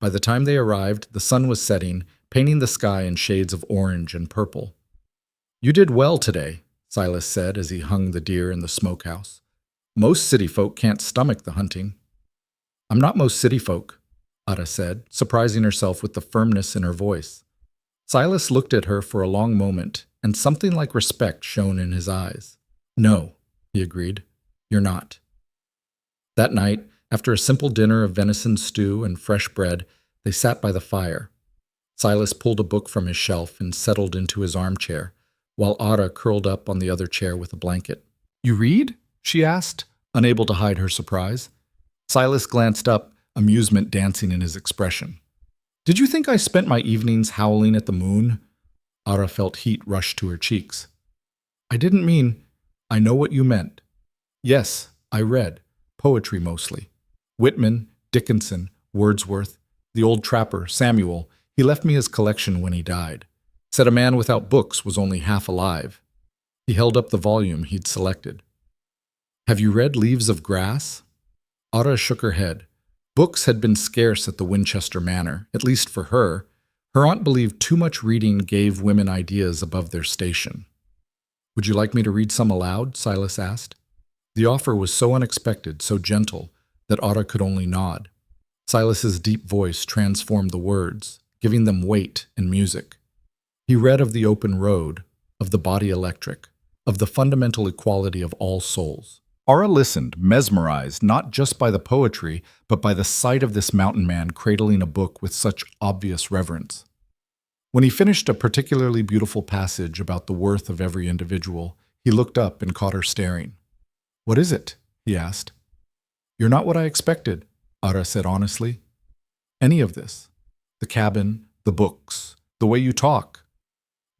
By the time they arrived, the sun was setting, painting the sky in shades of orange and purple. You did well today, Silas said as he hung the deer in the smokehouse. Most city folk can't stomach the hunting. I'm not most city folk, Ara said, surprising herself with the firmness in her voice. Silas looked at her for a long moment, and something like respect shone in his eyes. No, he agreed, you're not. That night, after a simple dinner of venison stew and fresh bread, they sat by the fire. Silas pulled a book from his shelf and settled into his armchair, while Ara curled up on the other chair with a blanket. You read? She asked, unable to hide her surprise. Silas glanced up, amusement dancing in his expression. Did you think I spent my evenings howling at the moon? Ara felt heat rush to her cheeks. I didn't mean, I know what you meant. Yes, I read. Poetry mostly. Whitman, Dickinson, Wordsworth, the old trapper, Samuel. He left me his collection when he died. Said a man without books was only half alive. He held up the volume he'd selected. Have you read Leaves of Grass? Ara shook her head. Books had been scarce at the Winchester Manor, at least for her. Her aunt believed too much reading gave women ideas above their station. Would you like me to read some aloud? Silas asked. The offer was so unexpected, so gentle, that Ara could only nod. Silas's deep voice transformed the words, giving them weight and music. He read of the open road, of the body electric, of the fundamental equality of all souls. Ara listened, mesmerized not just by the poetry, but by the sight of this mountain man cradling a book with such obvious reverence. When he finished a particularly beautiful passage about the worth of every individual, he looked up and caught her staring. What is it? He asked. You're not what I expected, Ara said honestly. Any of this. The cabin, the books, the way you talk.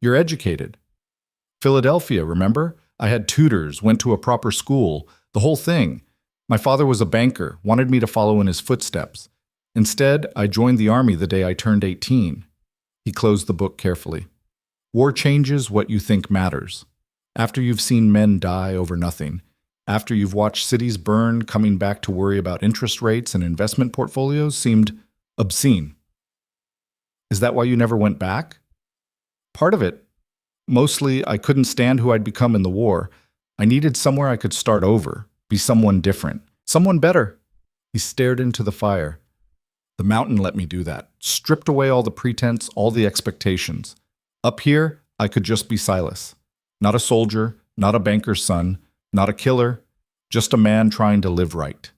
You're educated. Philadelphia, remember? I had tutors, went to a proper school, the whole thing. My father was a banker, wanted me to follow in his footsteps. Instead, I joined the army the day I turned 18. He closed the book carefully. War changes what you think matters. After you've seen men die over nothing, after you've watched cities burn, coming back to worry about interest rates and investment portfolios seemed obscene. Is that why you never went back? Part of it. Mostly, I couldn't stand who I'd become in the war. I needed somewhere I could start over, be someone different, someone better. He stared into the fire. The mountain let me do that, stripped away all the pretense, all the expectations. Up here, I could just be Silas. Not a soldier, not a banker's son, not a killer, just a man trying to live right.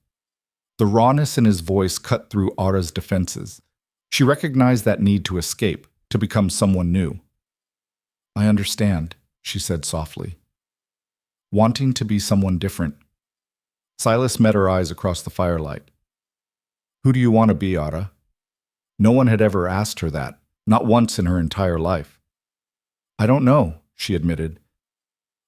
The rawness in his voice cut through Ara's defenses. She recognized that need to escape, to become someone new. I understand, she said softly. Wanting to be someone different. Silas met her eyes across the firelight. Who do you want to be, Ara? No one had ever asked her that, not once in her entire life. I don't know, she admitted.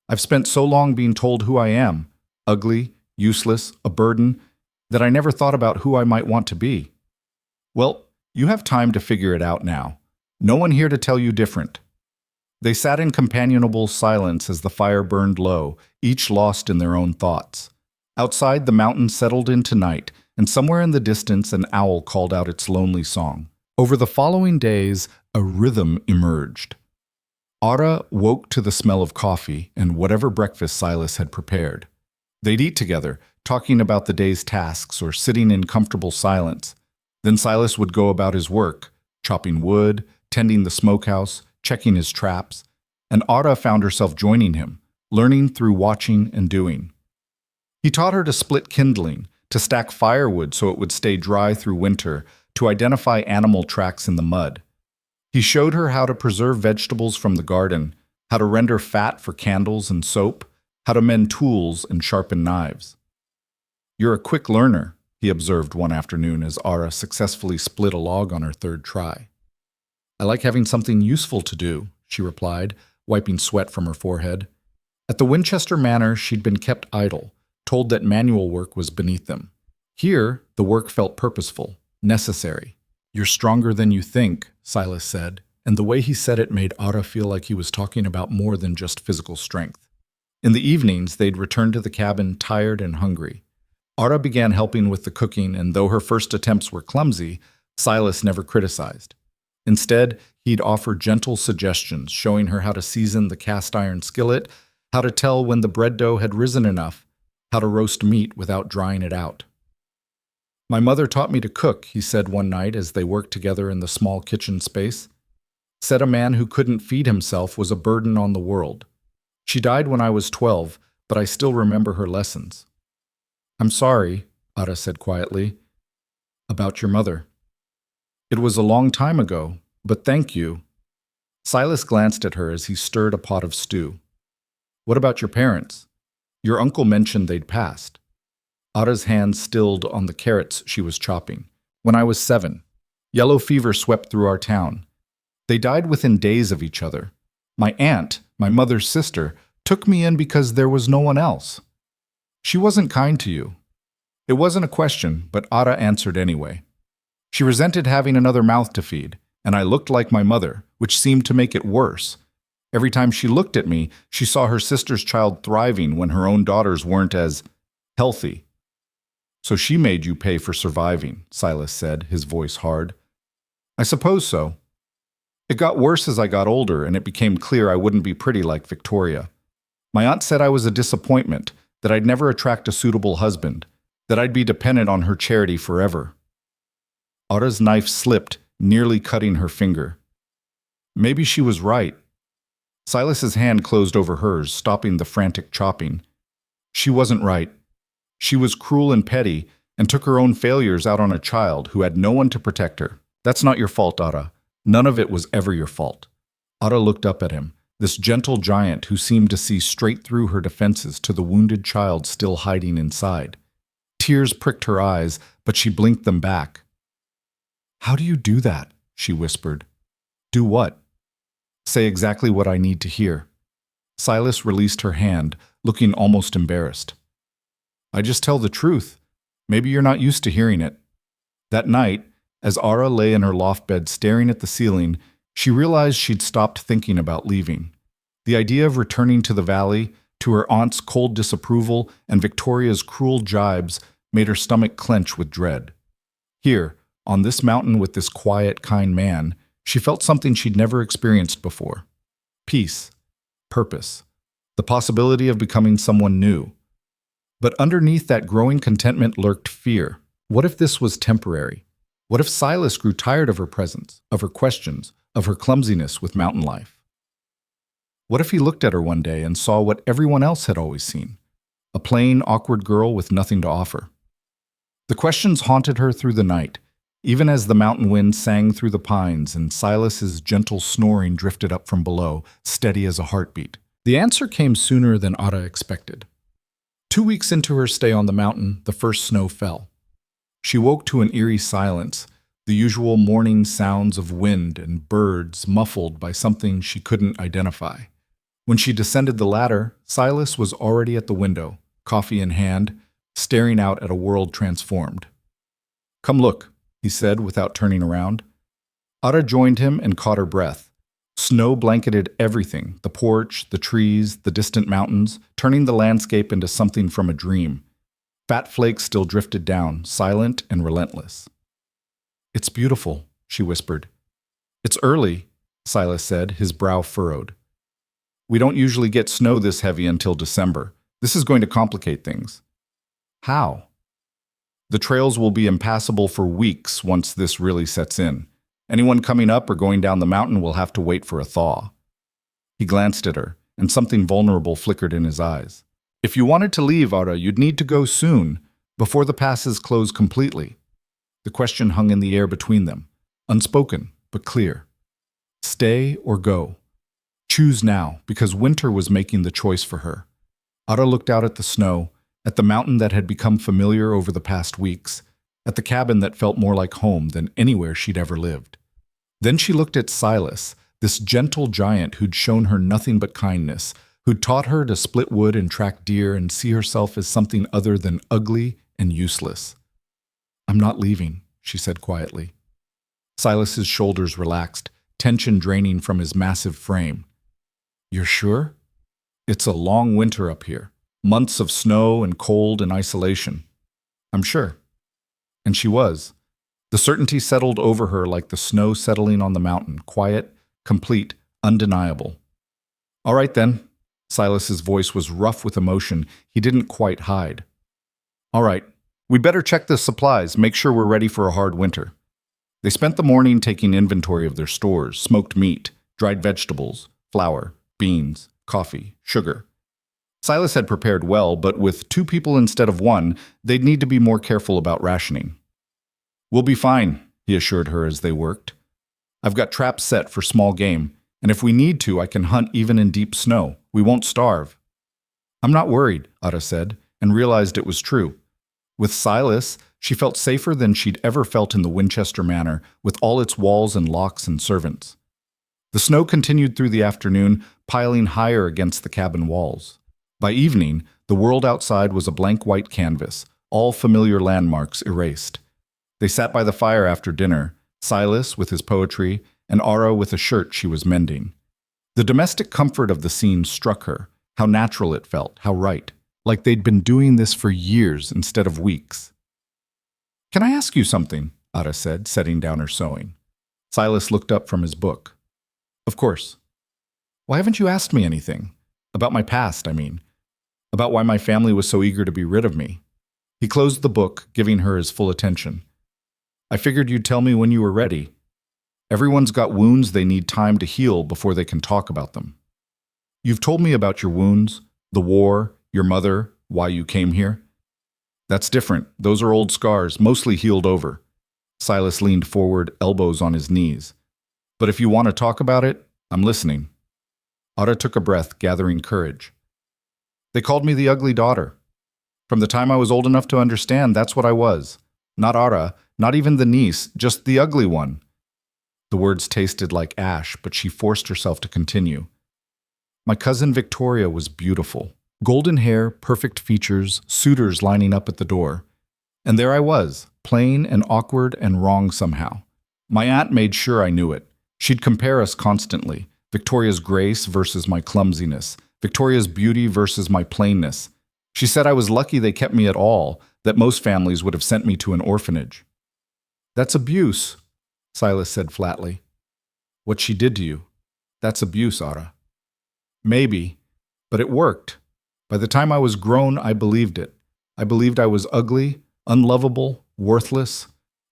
I've spent so long being told who I am, ugly, useless, a burden, that I never thought about who I might want to be. Well, you have time to figure it out now. No one here to tell you different. They sat in companionable silence as the fire burned low, each lost in their own thoughts. Outside, the mountain settled into night, and somewhere in the distance an owl called out its lonely song. Over the following days, a rhythm emerged. Ara woke to the smell of coffee and whatever breakfast Silas had prepared. They'd eat together, talking about the day's tasks or sitting in comfortable silence. Then Silas would go about his work, chopping wood, tending the smokehouse, checking his traps, and Ara found herself joining him, learning through watching and doing. He taught her to split kindling, to stack firewood so it would stay dry through winter, to identify animal tracks in the mud. He showed her how to preserve vegetables from the garden, how to render fat for candles and soap, how to mend tools and sharpen knives. You're a quick learner, he observed one afternoon as Ara successfully split a log on her third try. I like having something useful to do, she replied, wiping sweat from her forehead. At the Winchester Manor, she'd been kept idle, told that manual work was beneath them. Here, the work felt purposeful, necessary. You're stronger than you think, Silas said, and the way he said it made Ara feel like he was talking about more than just physical strength. In the evenings, they'd return to the cabin tired and hungry. Ara began helping with the cooking, and though her first attempts were clumsy, Silas never criticized. Instead, he'd offer gentle suggestions, showing her how to season the cast iron skillet, how to tell when the bread dough had risen enough, how to roast meat without drying it out. My mother taught me to cook, he said one night as they worked together in the small kitchen space. Said a man who couldn't feed himself was a burden on the world. She died when I was 12, but I still remember her lessons. I'm sorry, Ara said quietly, about your mother. It was a long time ago, but thank you. Silas glanced at her as he stirred a pot of stew. What about your parents? Your uncle mentioned they'd passed. Ara's hand stilled on the carrots she was chopping. When I was 7. Yellow fever swept through our town. They died within days of each other. My aunt, my mother's sister, took me in because there was no one else. She wasn't kind to you. It wasn't a question, but Ara answered anyway. She resented having another mouth to feed, and I looked like my mother, which seemed to make it worse. Every time she looked at me, she saw her sister's child thriving when her own daughters weren't as healthy. So she made you pay for surviving, Silas said, his voice hard. I suppose so. It got worse as I got older, and it became clear I wouldn't be pretty like Victoria. My aunt said I was a disappointment, that I'd never attract a suitable husband, that I'd be dependent on her charity forever. Ara's knife slipped, nearly cutting her finger. Maybe she was right. Silas's hand closed over hers, stopping the frantic chopping. She wasn't right. She was cruel and petty, and took her own failures out on a child who had no one to protect her. That's not your fault, Ara. None of it was ever your fault. Ara looked up at him, this gentle giant who seemed to see straight through her defenses to the wounded child still hiding inside. Tears pricked her eyes, but she blinked them back. How do you do that? She whispered. Do what? Say exactly what I need to hear. Silas released her hand, looking almost embarrassed. I just tell the truth. Maybe you're not used to hearing it. That night, as Ara lay in her loft bed staring at the ceiling, she realized she'd stopped thinking about leaving. The idea of returning to the valley, to her aunt's cold disapproval and Victoria's cruel jibes, made her stomach clench with dread. Here, on this mountain with this quiet, kind man, she felt something she'd never experienced before. Peace, purpose, the possibility of becoming someone new. But underneath that growing contentment lurked fear. What if this was temporary? What if Silas grew tired of her presence, of her questions, of her clumsiness with mountain life? What if he looked at her one day and saw what everyone else had always seen? A plain, awkward girl with nothing to offer. The questions haunted her through the night, even as the mountain wind sang through the pines and Silas's gentle snoring drifted up from below, steady as a heartbeat. The answer came sooner than Ara expected. 2 weeks into her stay on the mountain, the first snow fell. She woke to an eerie silence, the usual morning sounds of wind and birds muffled by something she couldn't identify. When she descended the ladder, Silas was already at the window, coffee in hand, staring out at a world transformed. Come look, he said without turning around. Ara joined him and caught her breath. Snow blanketed everything, the porch, the trees, the distant mountains, turning the landscape into something from a dream. Fat flakes still drifted down, silent and relentless. It's beautiful, she whispered. It's early, Silas said, his brow furrowed. We don't usually get snow this heavy until December. This is going to complicate things. How? The trails will be impassable for weeks once this really sets in. Anyone coming up or going down the mountain will have to wait for a thaw. He glanced at her, and something vulnerable flickered in his eyes. If you wanted to leave, Ara, you'd need to go soon, before the passes close completely. The question hung in the air between them, unspoken, but clear. Stay or go. Choose now, because winter was making the choice for her. Ara looked out at the snow, at the mountain that had become familiar over the past weeks, at the cabin that felt more like home than anywhere she'd ever lived. Then she looked at Silas, this gentle giant who'd shown her nothing but kindness, who'd taught her to split wood and track deer and see herself as something other than ugly and useless. I'm not leaving, she said quietly. Silas's shoulders relaxed, tension draining from his massive frame. You're sure? It's a long winter up here, months of snow and cold and isolation. I'm sure. And she was. The certainty settled over her like the snow settling on the mountain, quiet, complete, undeniable. All right then. Silas's voice was rough with emotion he didn't quite hide. All right, we better check the supplies, make sure we're ready for a hard winter. They spent the morning taking inventory of their stores, smoked meat, dried vegetables, flour, beans, coffee, sugar. Silas had prepared well, but with 2 people instead of 1, they'd need to be more careful about rationing. We'll be fine, he assured her as they worked. I've got traps set for small game, and if we need to, I can hunt even in deep snow. We won't starve. I'm not worried, Ara said, and realized it was true. With Silas, she felt safer than she'd ever felt in the Winchester Manor, with all its walls and locks and servants. The snow continued through the afternoon, piling higher against the cabin walls. By evening, the world outside was a blank white canvas, all familiar landmarks erased. They sat by the fire after dinner, Silas with his poetry, and Ara with a shirt she was mending. The domestic comfort of the scene struck her, how natural it felt, how right, like they'd been doing this for years instead of weeks. "Can I ask you something?" Ara said, setting down her sewing. Silas looked up from his book. "Of course." "Why haven't you asked me anything? About my past, I mean. About why my family was so eager to be rid of me." He closed the book, giving her his full attention. "I figured you'd tell me when you were ready. Everyone's got wounds they need time to heal before they can talk about them. You've told me about your wounds, the war, your mother, why you came here. That's different. Those are old scars, mostly healed over." Silas leaned forward, elbows on his knees. "But if you want to talk about it, I'm listening." Ara took a breath, gathering courage. "They called me the ugly daughter. From the time I was old enough to understand, that's what I was. Not Ara, not even the niece, just the ugly one." The words tasted like ash, but she forced herself to continue. "My cousin Victoria was beautiful. Golden hair, perfect features, suitors lining up at the door. And there I was, plain and awkward and wrong somehow. My aunt made sure I knew it. She'd compare us constantly. Victoria's grace versus my clumsiness. Victoria's beauty versus my plainness. She said I was lucky they kept me at all, that most families would have sent me to an orphanage." "That's abuse," Silas said flatly. "What she did to you, that's abuse, Ara." "Maybe, but it worked. By the time I was grown, I believed it. I believed I was ugly, unlovable, worthless.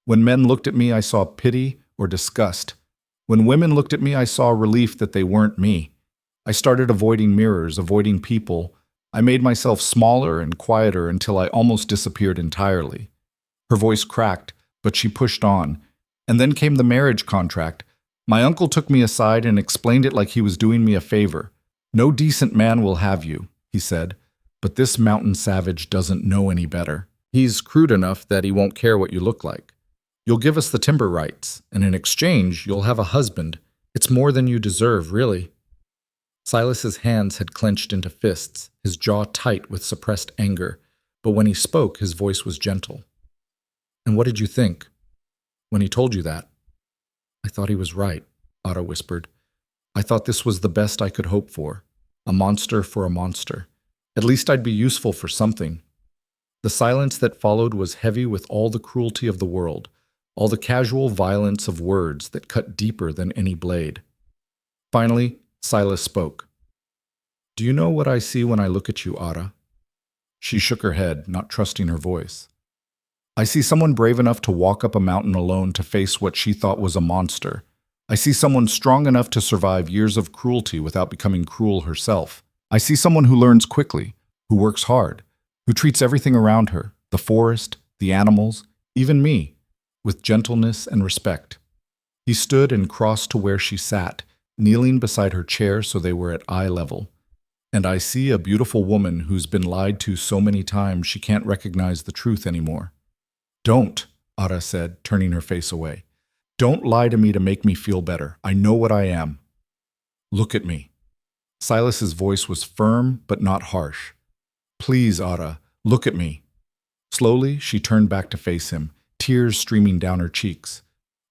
When men looked at me, I saw pity or disgust. When women looked at me, I saw relief that they weren't me. I started avoiding mirrors, avoiding people. I made myself smaller and quieter until I almost disappeared entirely." Her voice cracked, but she pushed on. "And then came the marriage contract. My uncle took me aside and explained it like he was doing me a favor. 'No decent man will have you,' he said, 'but this mountain savage doesn't know any better. He's crude enough that he won't care what you look like. You'll give us the timber rights, and in exchange, you'll have a husband. It's more than you deserve, really.'" Silas's hands had clenched into fists, his jaw tight with suppressed anger, but when he spoke, his voice was gentle. "And what did you think when he told you that?" "I thought he was right," Ara whispered. "I thought this was the best I could hope for. A monster for a monster. At least I'd be useful for something." The silence that followed was heavy with all the cruelty of the world, all the casual violence of words that cut deeper than any blade. Finally, Silas spoke. "Do you know what I see when I look at you, Ara?" She shook her head, not trusting her voice. "I see someone brave enough to walk up a mountain alone to face what she thought was a monster. I see someone strong enough to survive years of cruelty without becoming cruel herself. I see someone who learns quickly, who works hard, who treats everything around her, the forest, the animals, even me, with gentleness and respect." He stood and crossed to where she sat, kneeling beside her chair so they were at eye level. "And I see a beautiful woman who's been lied to so many times she can't recognize the truth anymore." "Don't," Ara said, turning her face away. "Don't lie to me to make me feel better. I know what I am. Look at me." Silas's voice was firm but not harsh. "Please, Ara, look at me." Slowly, she turned back to face him, tears streaming down her cheeks.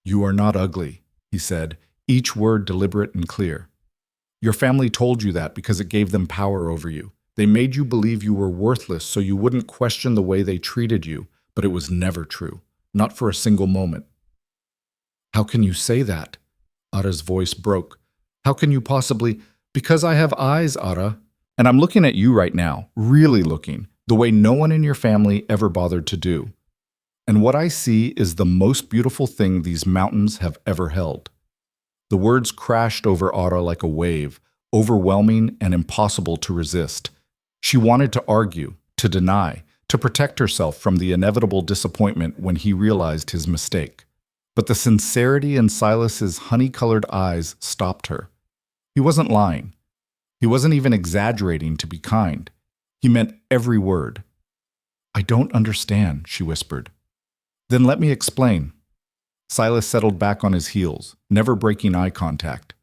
"You are not ugly," he said, each word deliberate and clear. "Your family told you that because it gave them power over you. They made you believe you were worthless so you wouldn't question the way they treated you, but it was never true, not for a single moment." "How can you say that?" Ara's voice broke. "How can you possibly—" "Because I have eyes, Ara. And I'm looking at you right now, really looking, the way no one in your family ever bothered to do. And what I see is the most beautiful thing these mountains have ever held." The words crashed over Ara like a wave, overwhelming and impossible to resist. She wanted to argue, to deny, to protect herself from the inevitable disappointment when he realized his mistake. But the sincerity in Silas's honey-colored eyes stopped her. He wasn't lying. He wasn't even exaggerating to be kind. He meant every word. I don't understand, she whispered. Then let me explain. Silas settled back on his heels, never breaking eye contact.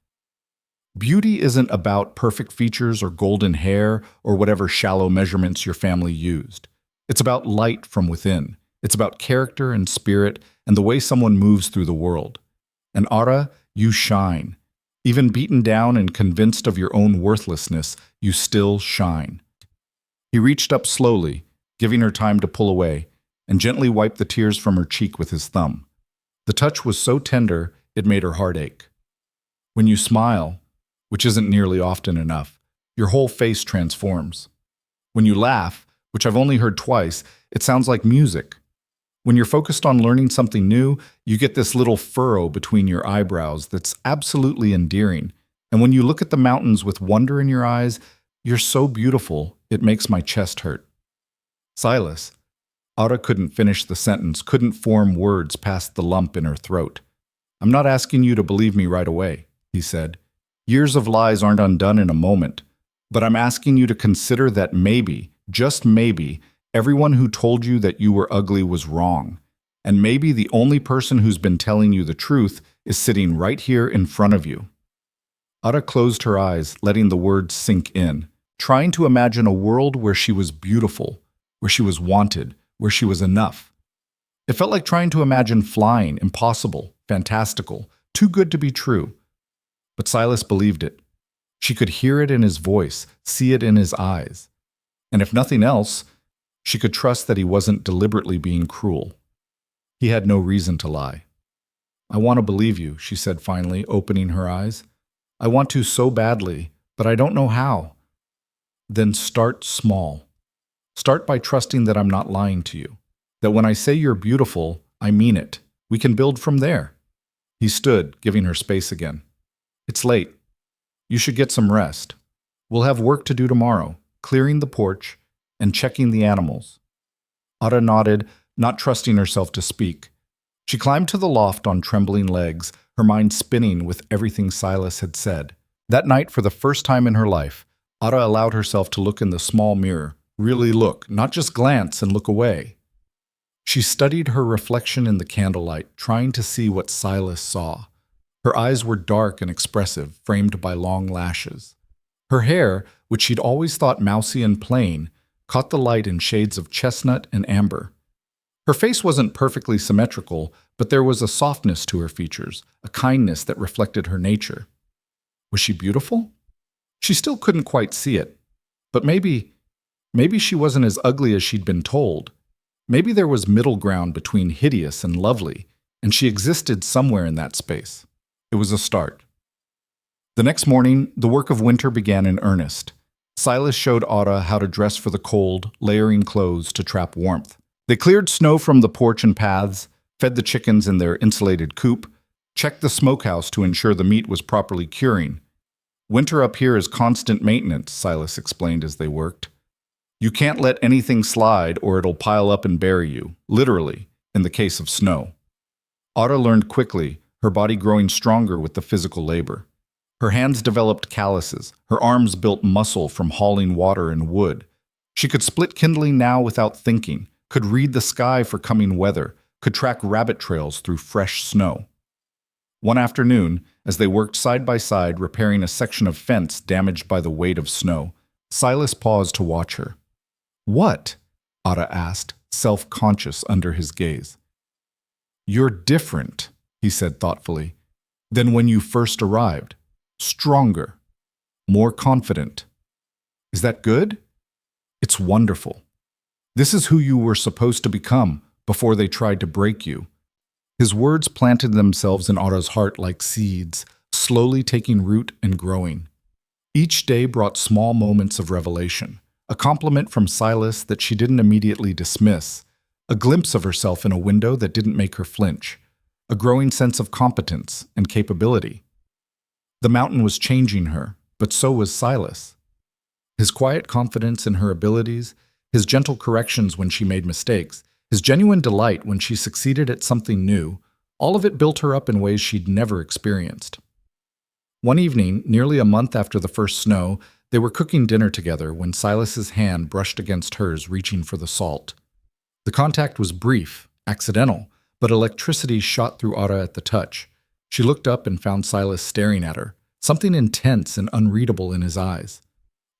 Beauty isn't about perfect features or golden hair or whatever shallow measurements your family used. It's about light from within. It's about character and spirit and the way someone moves through the world. And Ara, you shine. Even beaten down and convinced of your own worthlessness, you still shine. He reached up slowly, giving her time to pull away, and gently wiped the tears from her cheek with his thumb. The touch was so tender, it made her heart ache. When you smile, which isn't nearly often enough, your whole face transforms. When you laugh, which I've only heard twice, it sounds like music. When you're focused on learning something new, you get this little furrow between your eyebrows that's absolutely endearing. And when you look at the mountains with wonder in your eyes, you're so beautiful, it makes my chest hurt. Silas. Ara couldn't finish the sentence, couldn't form words past the lump in her throat. I'm not asking you to believe me right away, he said. Years of lies aren't undone in a moment. But I'm asking you to consider that maybe, just maybe, everyone who told you that you were ugly was wrong. And maybe the only person who's been telling you the truth is sitting right here in front of you. Ara closed her eyes, letting the words sink in, trying to imagine a world where she was beautiful, where she was wanted, where she was enough. It felt like trying to imagine flying, impossible, fantastical, too good to be true. But Silas believed it. She could hear it in his voice, see it in his eyes. And if nothing else, she could trust that he wasn't deliberately being cruel. He had no reason to lie. I want to believe you, she said finally, opening her eyes. I want to so badly, but I don't know how. Then start small. Start by trusting that I'm not lying to you. That when I say you're beautiful, I mean it. We can build from there. He stood, giving her space again. It's late. You should get some rest. We'll have work to do tomorrow, clearing the porch and checking the animals. Ara nodded, not trusting herself to speak. She climbed to the loft on trembling legs, her mind spinning with everything Silas had said. That night, for the first time in her life, Ara allowed herself to look in the small mirror. Really look, not just glance and look away. She studied her reflection in the candlelight, trying to see what Silas saw. Her eyes were dark and expressive, framed by long lashes. Her hair, which she'd always thought mousy and plain, caught the light in shades of chestnut and amber. Her face wasn't perfectly symmetrical, but there was a softness to her features, a kindness that reflected her nature. Was she beautiful? She still couldn't quite see it. But maybe she wasn't as ugly as she'd been told. Maybe there was middle ground between hideous and lovely, and she existed somewhere in that space. It was a start. The next morning, the work of winter began in earnest. Silas showed Ara how to dress for the cold, layering clothes to trap warmth. They cleared snow from the porch and paths, fed the chickens in their insulated coop, checked the smokehouse to ensure the meat was properly curing. Winter up here is constant maintenance, Silas explained as they worked. You can't let anything slide or it'll pile up and bury you, literally, in the case of snow. Ara learned quickly, her body growing stronger with the physical labor. Her hands developed calluses, her arms built muscle from hauling water and wood. She could split kindling now without thinking, could read the sky for coming weather, could track rabbit trails through fresh snow. One afternoon, as they worked side by side repairing a section of fence damaged by the weight of snow, Silas paused to watch her. What? Ara asked, self-conscious under his gaze. You're different, he said thoughtfully, than when you first arrived. Stronger, more confident. Is that good? It's wonderful. This is who you were supposed to become before they tried to break you. His words planted themselves in Ara's heart like seeds, slowly taking root and growing. Each day brought small moments of revelation, a compliment from Silas that she didn't immediately dismiss, a glimpse of herself in a window that didn't make her flinch, a growing sense of competence and capability. The mountain was changing her, but so was Silas. His quiet confidence in her abilities, his gentle corrections when she made mistakes, his genuine delight when she succeeded at something new, all of it built her up in ways she'd never experienced. One evening, nearly a month after the first snow, they were cooking dinner together when Silas's hand brushed against hers, reaching for the salt. The contact was brief, accidental, but electricity shot through Ara at the touch. She looked up and found Silas staring at her, something intense and unreadable in his eyes.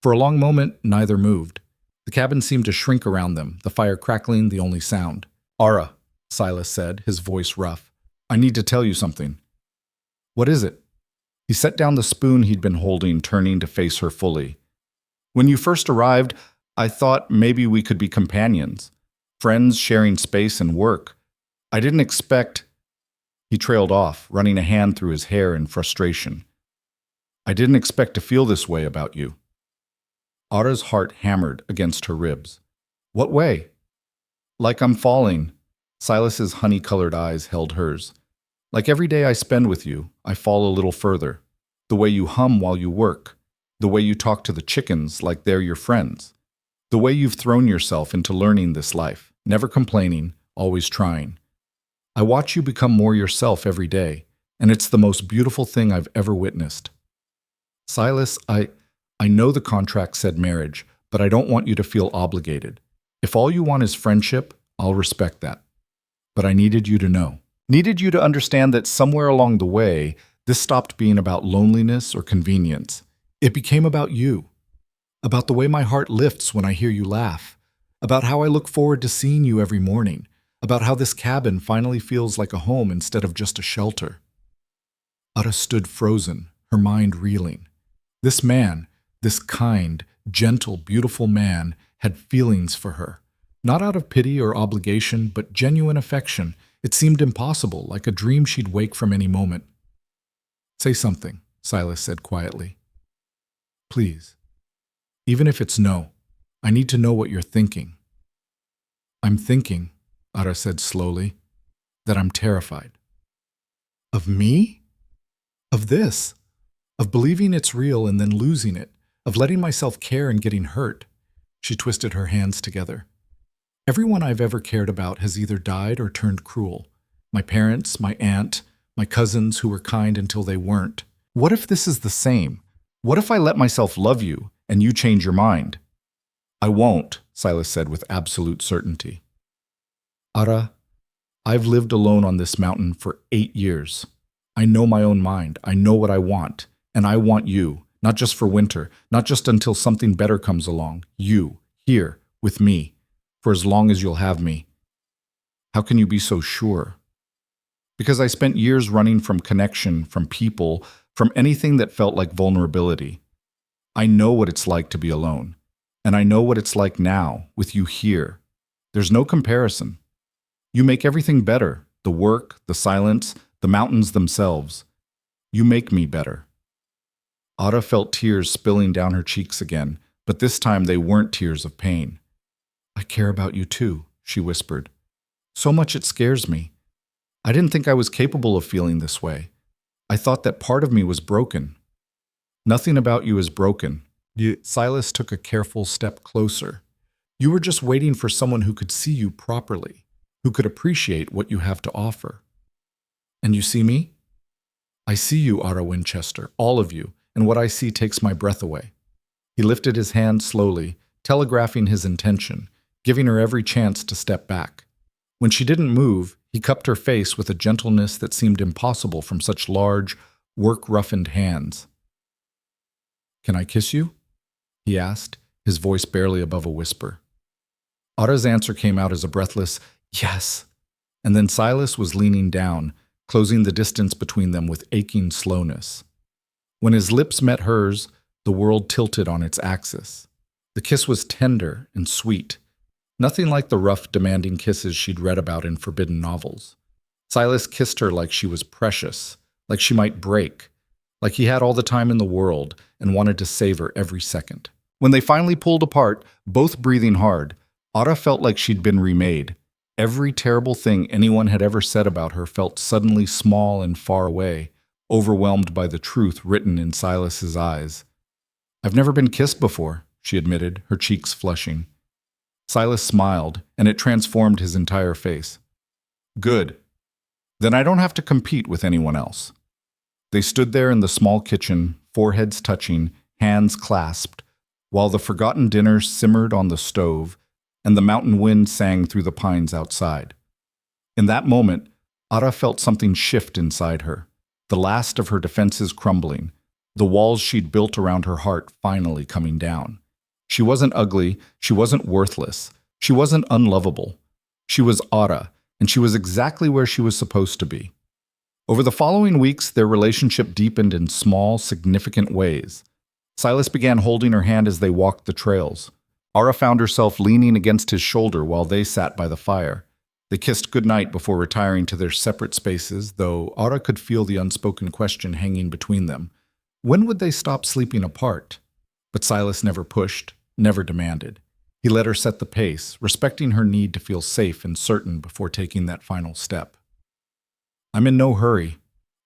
For a long moment, neither moved. The cabin seemed to shrink around them, the fire crackling the only sound. "Ara," Silas said, his voice rough, "I need to tell you something." "What is it?" He set down the spoon he'd been holding, turning to face her fully. "When you first arrived, I thought maybe we could be companions, friends sharing space and work. I didn't expect—" He trailed off, running a hand through his hair in frustration. "I didn't expect to feel this way about you." Ara's heart hammered against her ribs. "What way?" "Like I'm falling." Silas's honey-colored eyes held hers. "Like every day I spend with you, I fall a little further. The way you hum while you work. The way you talk to the chickens like they're your friends. The way you've thrown yourself into learning this life, never complaining, always trying. I watch you become more yourself every day, and it's the most beautiful thing I've ever witnessed." "Silas, I know the contract said marriage, but I don't want you to feel obligated. If all you want is friendship, I'll respect that. But I needed you to know. Needed you to understand that somewhere along the way, this stopped being about loneliness or convenience. It became about you. About the way my heart lifts when I hear you laugh. About how I look forward to seeing you every morning. About how this cabin finally feels like a home instead of just a shelter." Ara stood frozen, her mind reeling. This man, this kind, gentle, beautiful man, had feelings for her. Not out of pity or obligation, but genuine affection. It seemed impossible, like a dream she'd wake from any moment. "Say something," Silas said quietly. "Please. Even if it's no, I need to know what you're thinking." "I'm thinking," Ara said slowly, "that I'm terrified." "Of me? Of this? Of believing it's real and then losing it? Of letting myself care and getting hurt?" She twisted her hands together. "Everyone I've ever cared about has either died or turned cruel. My parents, my aunt, my cousins who were kind until they weren't. What if this is the same? What if I let myself love you and you change your mind?" "I won't," Silas said with absolute certainty. "Ara, I've lived alone on this mountain for 8 years. I know my own mind. I know what I want. And I want you, not just for winter, not just until something better comes along. You, here, with me, for as long as you'll have me." "How can you be so sure?" "Because I spent years running from connection, from people, from anything that felt like vulnerability. I know what it's like to be alone. And I know what it's like now, with you here. There's no comparison. You make everything better, the work, the silence, the mountains themselves. You make me better." Ara felt tears spilling down her cheeks again, but this time they weren't tears of pain. "I care about you too," she whispered. "So much it scares me. I didn't think I was capable of feeling this way. I thought that part of me was broken." "Nothing about you is broken." Silas took a careful step closer. "You were just waiting for someone who could see you properly, who could appreciate what you have to offer. And you see me? I see you, Ara Winchester, all of you, and what I see takes my breath away." He lifted his hand slowly, telegraphing his intention, giving her every chance to step back. When she didn't move, he cupped her face with a gentleness that seemed impossible from such large, work-roughened hands. "Can I kiss you?" he asked, his voice barely above a whisper. Ara's answer came out as a breathless, "Yes." And then Silas was leaning down, closing the distance between them with aching slowness. When his lips met hers, the world tilted on its axis. The kiss was tender and sweet, nothing like the rough, demanding kisses she'd read about in forbidden novels. Silas kissed her like she was precious, like she might break, like he had all the time in the world and wanted to savor every second. When they finally pulled apart, both breathing hard, Ara felt like she'd been remade. Every terrible thing anyone had ever said about her felt suddenly small and far away, overwhelmed by the truth written in Silas's eyes. "I've never been kissed before," she admitted, her cheeks flushing. Silas smiled, and it transformed his entire face. "Good. Then I don't have to compete with anyone else." They stood there in the small kitchen, foreheads touching, hands clasped, while the forgotten dinner simmered on the stove, and the mountain wind sang through the pines outside. In that moment, Ara felt something shift inside her, the last of her defenses crumbling, the walls she'd built around her heart finally coming down. She wasn't ugly, she wasn't worthless, she wasn't unlovable. She was Ara, and she was exactly where she was supposed to be. Over the following weeks, their relationship deepened in small, significant ways. Silas began holding her hand as they walked the trails. Ara found herself leaning against his shoulder while they sat by the fire. They kissed goodnight before retiring to their separate spaces, though Ara could feel the unspoken question hanging between them. When would they stop sleeping apart? But Silas never pushed, never demanded. He let her set the pace, respecting her need to feel safe and certain before taking that final step. "I'm in no hurry,"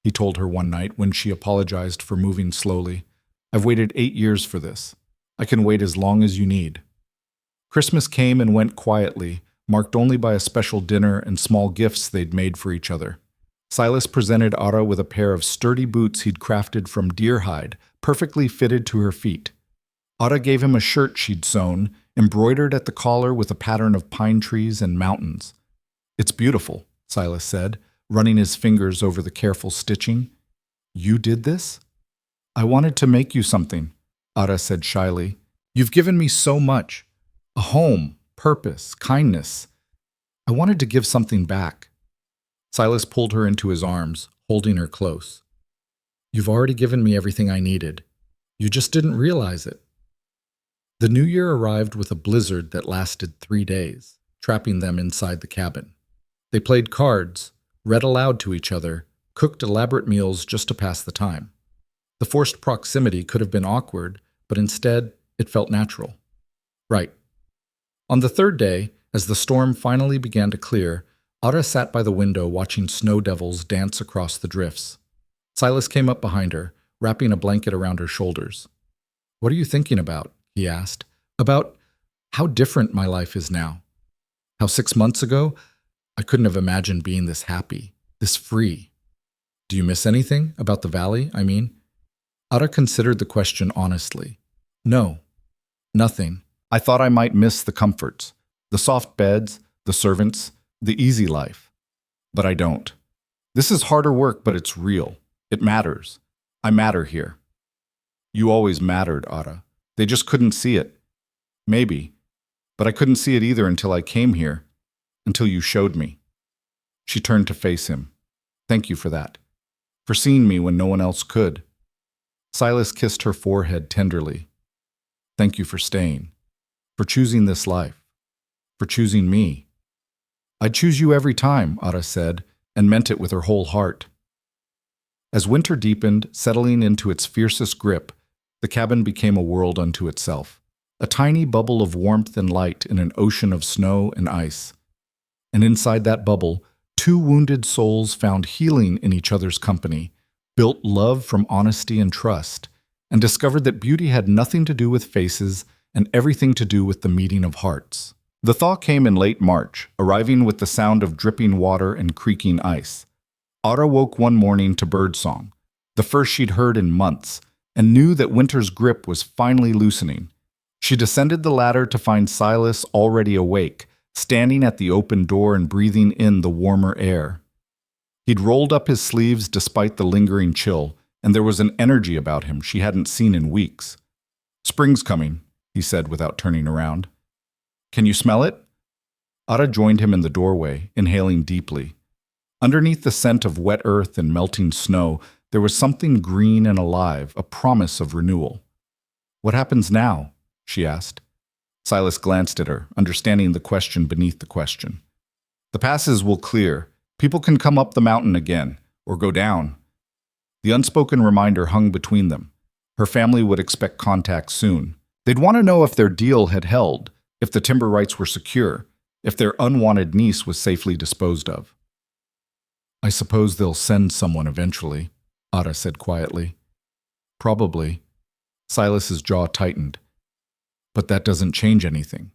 he told her one night when she apologized for moving slowly. "I've waited 8 years for this. I can wait as long as you need." Christmas came and went quietly, marked only by a special dinner and small gifts they'd made for each other. Silas presented Ara with a pair of sturdy boots he'd crafted from deer hide, perfectly fitted to her feet. Ara gave him a shirt she'd sewn, embroidered at the collar with a pattern of pine trees and mountains. "It's beautiful," Silas said, running his fingers over the careful stitching. "You did this?" "I wanted to make you something," Ara said shyly. "You've given me so much. A home, purpose, kindness. I wanted to give something back." Silas pulled her into his arms, holding her close. "You've already given me everything I needed. You just didn't realize it." The new year arrived with a blizzard that lasted 3 days, trapping them inside the cabin. They played cards, read aloud to each other, cooked elaborate meals just to pass the time. The forced proximity could have been awkward, but instead, it felt natural. Right. On the third day, as the storm finally began to clear, Ara sat by the window watching snow devils dance across the drifts. Silas came up behind her, wrapping a blanket around her shoulders. "What are you thinking about?" he asked. "About how different my life is now. How 6 months ago, I couldn't have imagined being this happy, this free. Do you miss anything about the valley, I mean?" Ara considered the question honestly. "No, nothing. I thought I might miss the comforts, the soft beds, the servants, the easy life. But I don't. This is harder work, but it's real. It matters. I matter here." "You always mattered, Ara. They just couldn't see it. Maybe. But I couldn't see it either until I came here. Until you showed me." She turned to face him. "Thank you for that. For seeing me when no one else could." Silas kissed her forehead tenderly. "Thank you for staying. For choosing this life. For choosing me." "I'd choose you every time," Ara said, and meant it with her whole heart. As winter deepened, settling into its fiercest grip, the cabin became a world unto itself, a tiny bubble of warmth and light in an ocean of snow and ice. And inside that bubble, 2 wounded souls found healing in each other's company, built love from honesty and trust, and discovered that beauty had nothing to do with faces and everything to do with the meeting of hearts. The thaw came in late March, arriving with the sound of dripping water and creaking ice. Ara woke one morning to birdsong, the first she'd heard in months, and knew that winter's grip was finally loosening. She descended the ladder to find Silas already awake, standing at the open door and breathing in the warmer air. He'd rolled up his sleeves despite the lingering chill, and there was an energy about him she hadn't seen in weeks. "Spring's coming," he said without turning around. "Can you smell it?" Ara joined him in the doorway, inhaling deeply. Underneath the scent of wet earth and melting snow, there was something green and alive, a promise of renewal. "What happens now?" she asked. Silas glanced at her, understanding the question beneath the question. "The passes will clear. People can come up the mountain again, or go down." The unspoken reminder hung between them. Her family would expect contact soon. They'd want to know if their deal had held, if the timber rights were secure, if their unwanted niece was safely disposed of. "I suppose they'll send someone eventually," Ara said quietly. "Probably." Silas's jaw tightened. "But that doesn't change anything.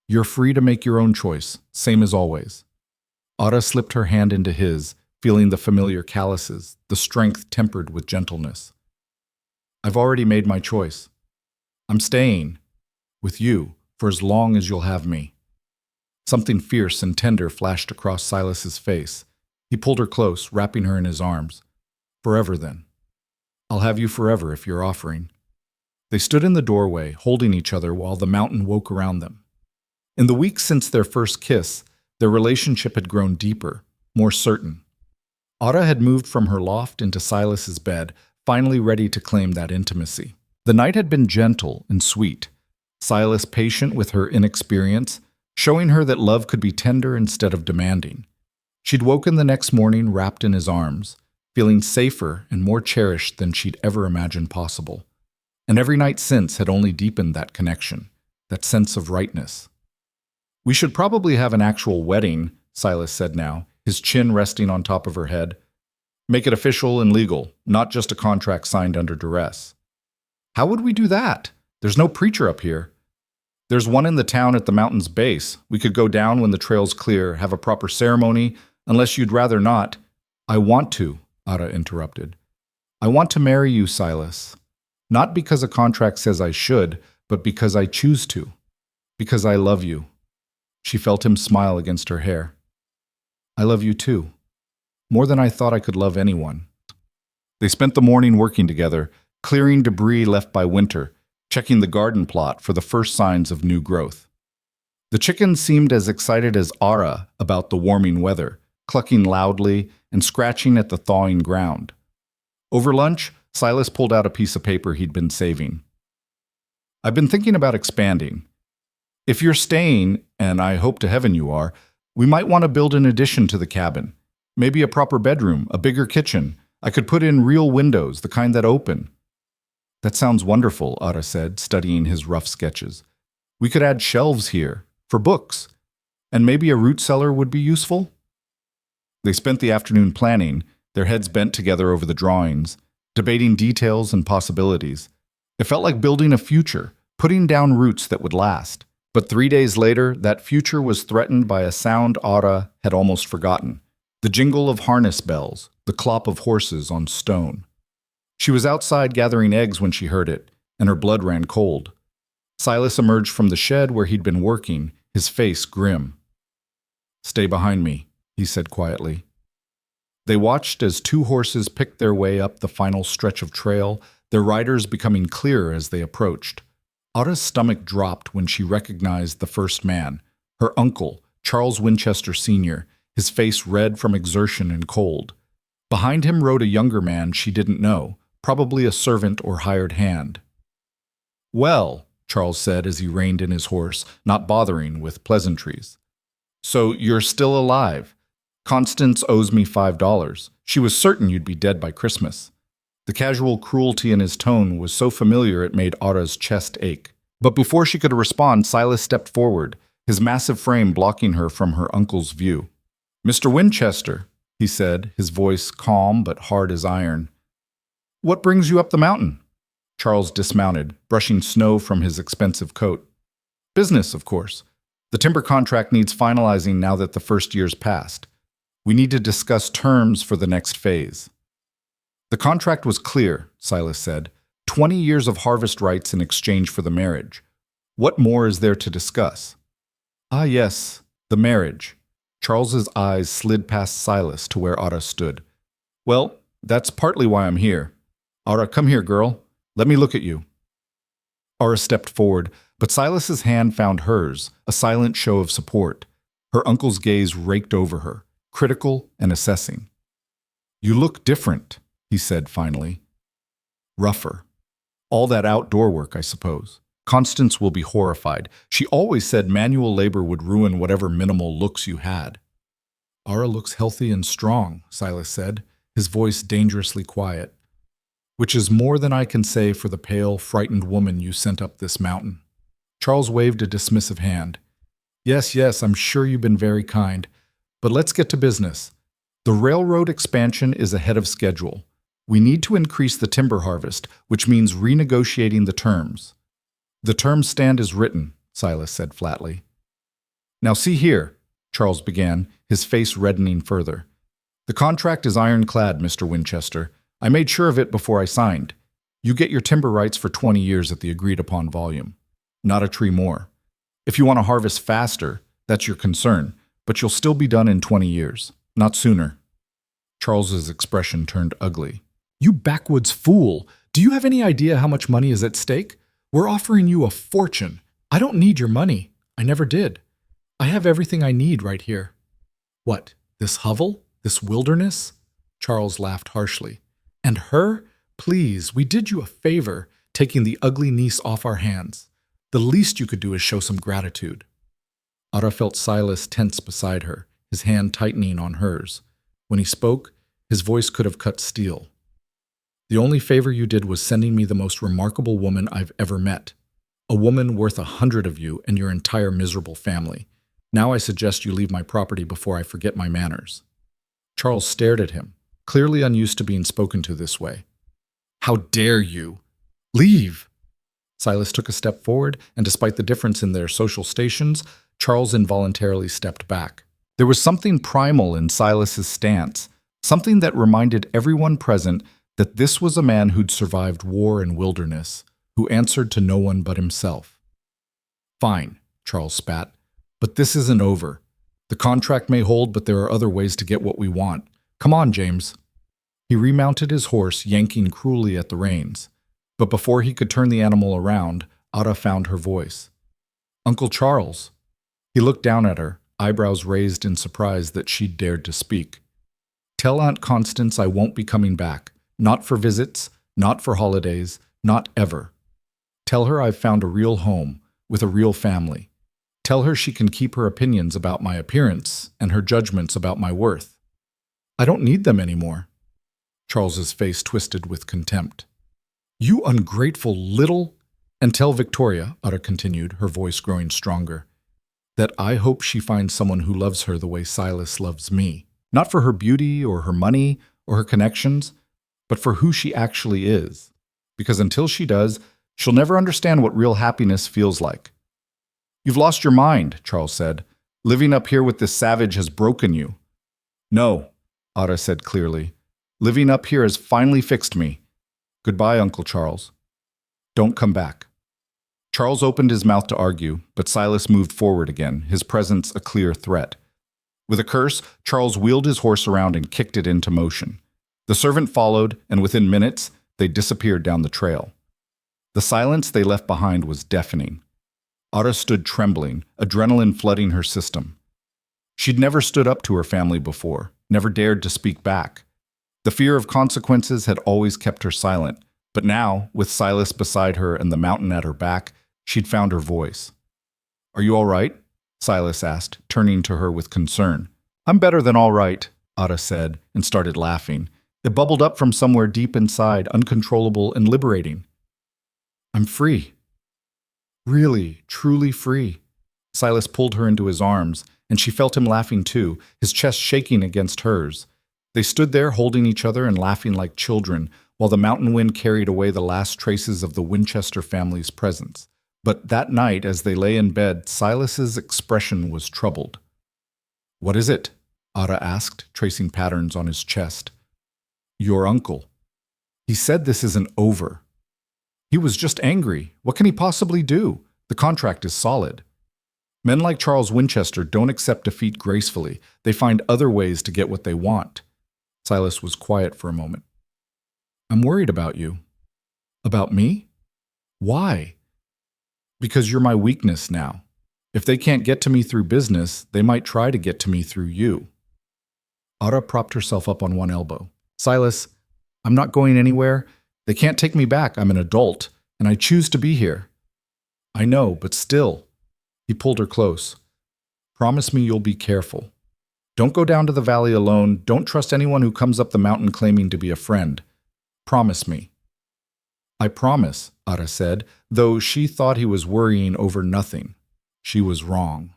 You're free to make your own choice, same as always." Ara slipped her hand into his, feeling the familiar calluses, the strength tempered with gentleness. "I've already made my choice. I'm staying with you for as long as you'll have me." Something fierce and tender flashed across Silas's face. He pulled her close, wrapping her in his arms. Forever, then. I'll have you forever if you're offering. They stood in the doorway, holding each other while the mountain woke around them. In the weeks since their first kiss, their relationship had grown deeper, more certain. Ara had moved from her loft into Silas's bed, finally ready to claim that intimacy. The night had been gentle and sweet, Silas patient with her inexperience, showing her that love could be tender instead of demanding. She'd woken the next morning wrapped in his arms, feeling safer and more cherished than she'd ever imagined possible. And every night since had only deepened that connection, that sense of rightness. We should probably have an actual wedding, Silas said now, his chin resting on top of her head. Make it official and legal, not just a contract signed under duress. How would we do that? There's no preacher up here. There's one in the town at the mountain's base. We could go down when the trail's clear, have a proper ceremony, unless you'd rather not. I want to, Ara interrupted. I want to marry you, Silas. Not because a contract says I should, but because I choose to. Because I love you. She felt him smile against her hair. I love you too. More than I thought I could love anyone. They spent the morning working together, clearing debris left by winter, checking the garden plot for the first signs of new growth. The chickens seemed as excited as Ara about the warming weather, clucking loudly and scratching at the thawing ground. Over lunch, Silas pulled out a piece of paper he'd been saving. I've been thinking about expanding. If you're staying, and I hope to heaven you are, we might want to build an addition to the cabin. Maybe a proper bedroom, a bigger kitchen. I could put in real windows, the kind that open. That sounds wonderful, Ara said, studying his rough sketches. We could add shelves here, for books. And maybe a root cellar would be useful? They spent the afternoon planning, their heads bent together over the drawings, debating details and possibilities. It felt like building a future, putting down roots that would last. But 3 days later, that future was threatened by a sound Ara had almost forgotten. The jingle of harness bells, the clop of horses on stone. She was outside gathering eggs when she heard it, and her blood ran cold. Silas emerged from the shed where he'd been working, his face grim. Stay behind me, he said quietly. They watched as 2 horses picked their way up the final stretch of trail, their riders becoming clearer as they approached. Ara's stomach dropped when she recognized the first man, her uncle, Charles Winchester Sr., his face red from exertion and cold. Behind him rode a younger man she didn't know, probably a servant or hired hand. Well, Charles said as he reined in his horse, not bothering with pleasantries. So you're still alive. Constance owes me $5. She was certain you'd be dead by Christmas. The casual cruelty in his tone was so familiar it made Ara's chest ache. But before she could respond, Silas stepped forward, his massive frame blocking her from her uncle's view. Mr. Winchester, he said, his voice calm but hard as iron. What brings you up the mountain? Charles dismounted, brushing snow from his expensive coat. Business, of course. The timber contract needs finalizing now that the first year's passed. We need to discuss terms for the next phase. The contract was clear, Silas said. 20 years of harvest rights in exchange for the marriage. What more is there to discuss? Ah, yes, the marriage. Charles's eyes slid past Silas to where Ara stood. Well, that's partly why I'm here. Ara, come here, girl. Let me look at you. Ara stepped forward, but Silas's hand found hers, a silent show of support. Her uncle's gaze raked over her, critical and assessing. You look different, he said finally. Rougher. All that outdoor work, I suppose. Constance will be horrified. She always said manual labor would ruin whatever minimal looks you had. Ara looks healthy and strong, Silas said, his voice dangerously quiet. Which is more than I can say for the pale, frightened woman you sent up this mountain. Charles waved a dismissive hand. Yes, I'm sure you've been very kind. But let's get to business. The railroad expansion is ahead of schedule. We need to increase the timber harvest, which means renegotiating the terms. The terms stand as written, Silas said flatly. Now see here, Charles began, his face reddening further. The contract is ironclad, Mr. Winchester. I made sure of it before I signed. You get your timber rights for 20 years at the agreed-upon volume. Not a tree more. If you want to harvest faster, That's your concern, but you'll still be done in 20 years, not sooner. Charles's expression turned ugly. You backwoods fool! Do you have any idea how much money is at stake? We're offering you a fortune. I don't need your money. I never did. I have everything I need right here. What, this hovel? This wilderness? Charles laughed harshly. And her? Please, we did you a favor, taking the ugly niece off our hands. The least you could do is show some gratitude. Ara felt Silas tense beside her, his hand tightening on hers. When he spoke, his voice could have cut steel. The only favor you did was sending me the most remarkable woman I've ever met. A woman worth 100 of you and your entire miserable family. Now I suggest you leave my property before I forget my manners. Charles stared at him, clearly unused to being spoken to this way. How dare you? Leave! Silas took a step forward, and despite the difference in their social stations, Charles involuntarily stepped back. There was something primal in Silas's stance, something that reminded everyone present that this was a man who'd survived war and wilderness, who answered to no one but himself. Fine, Charles spat, but this isn't over. The contract may hold, but there are other ways to get what we want. Come on, James. He remounted his horse, yanking cruelly at the reins. But before he could turn the animal around, Ara found her voice. Uncle Charles. He looked down at her, eyebrows raised in surprise that she'd dared to speak. Tell Aunt Constance I won't be coming back. Not for visits, not for holidays, not ever. Tell her I've found a real home, with a real family. Tell her she can keep her opinions about my appearance and her judgments about my worth. I don't need them anymore. Charles's face twisted with contempt. You ungrateful little... And tell Victoria, Ara continued, her voice growing stronger, that I hope she finds someone who loves her the way Silas loves me. Not for her beauty or her money or her connections, but for who she actually is. Because until she does, she'll never understand what real happiness feels like. You've lost your mind, Charles said. Living up here with this savage has broken you. No, Ara said clearly. Living up here has finally fixed me. Goodbye, Uncle Charles. Don't come back. Charles opened his mouth to argue, but Silas moved forward again, his presence a clear threat. With a curse, Charles wheeled his horse around and kicked it into motion. The servant followed, and within minutes, they disappeared down the trail. The silence they left behind was deafening. Ara stood trembling, adrenaline flooding her system. She'd never stood up to her family before, never dared to speak back. The fear of consequences had always kept her silent, but now, with Silas beside her and the mountain at her back, she'd found her voice. Are you all right? Silas asked, turning to her with concern. I'm better than all right, Ara said, and started laughing. It bubbled up from somewhere deep inside, uncontrollable and liberating. I'm free. Really, truly free. Silas pulled her into his arms, and she felt him laughing too, his chest shaking against hers. They stood there holding each other and laughing like children, while the mountain wind carried away the last traces of the Winchester family's presence. But that night, as they lay in bed, Silas's expression was troubled. What is it? Ara asked, tracing patterns on his chest. Your uncle. He said this isn't over. He was just angry. What can he possibly do? The contract is solid. Men like Charles Winchester don't accept defeat gracefully. They find other ways to get what they want. Silas was quiet for a moment. I'm worried about you. About me? Why? Because you're my weakness now. If they can't get to me through business, they might try to get to me through you. Ara propped herself up on one elbow. Silas, I'm not going anywhere. They can't take me back. I'm an adult, and I choose to be here. I know, but still. He pulled her close. Promise me you'll be careful. Don't go down to the valley alone. Don't trust anyone who comes up the mountain claiming to be a friend. Promise me. I promise, Ara said, though she thought he was worrying over nothing. She was wrong.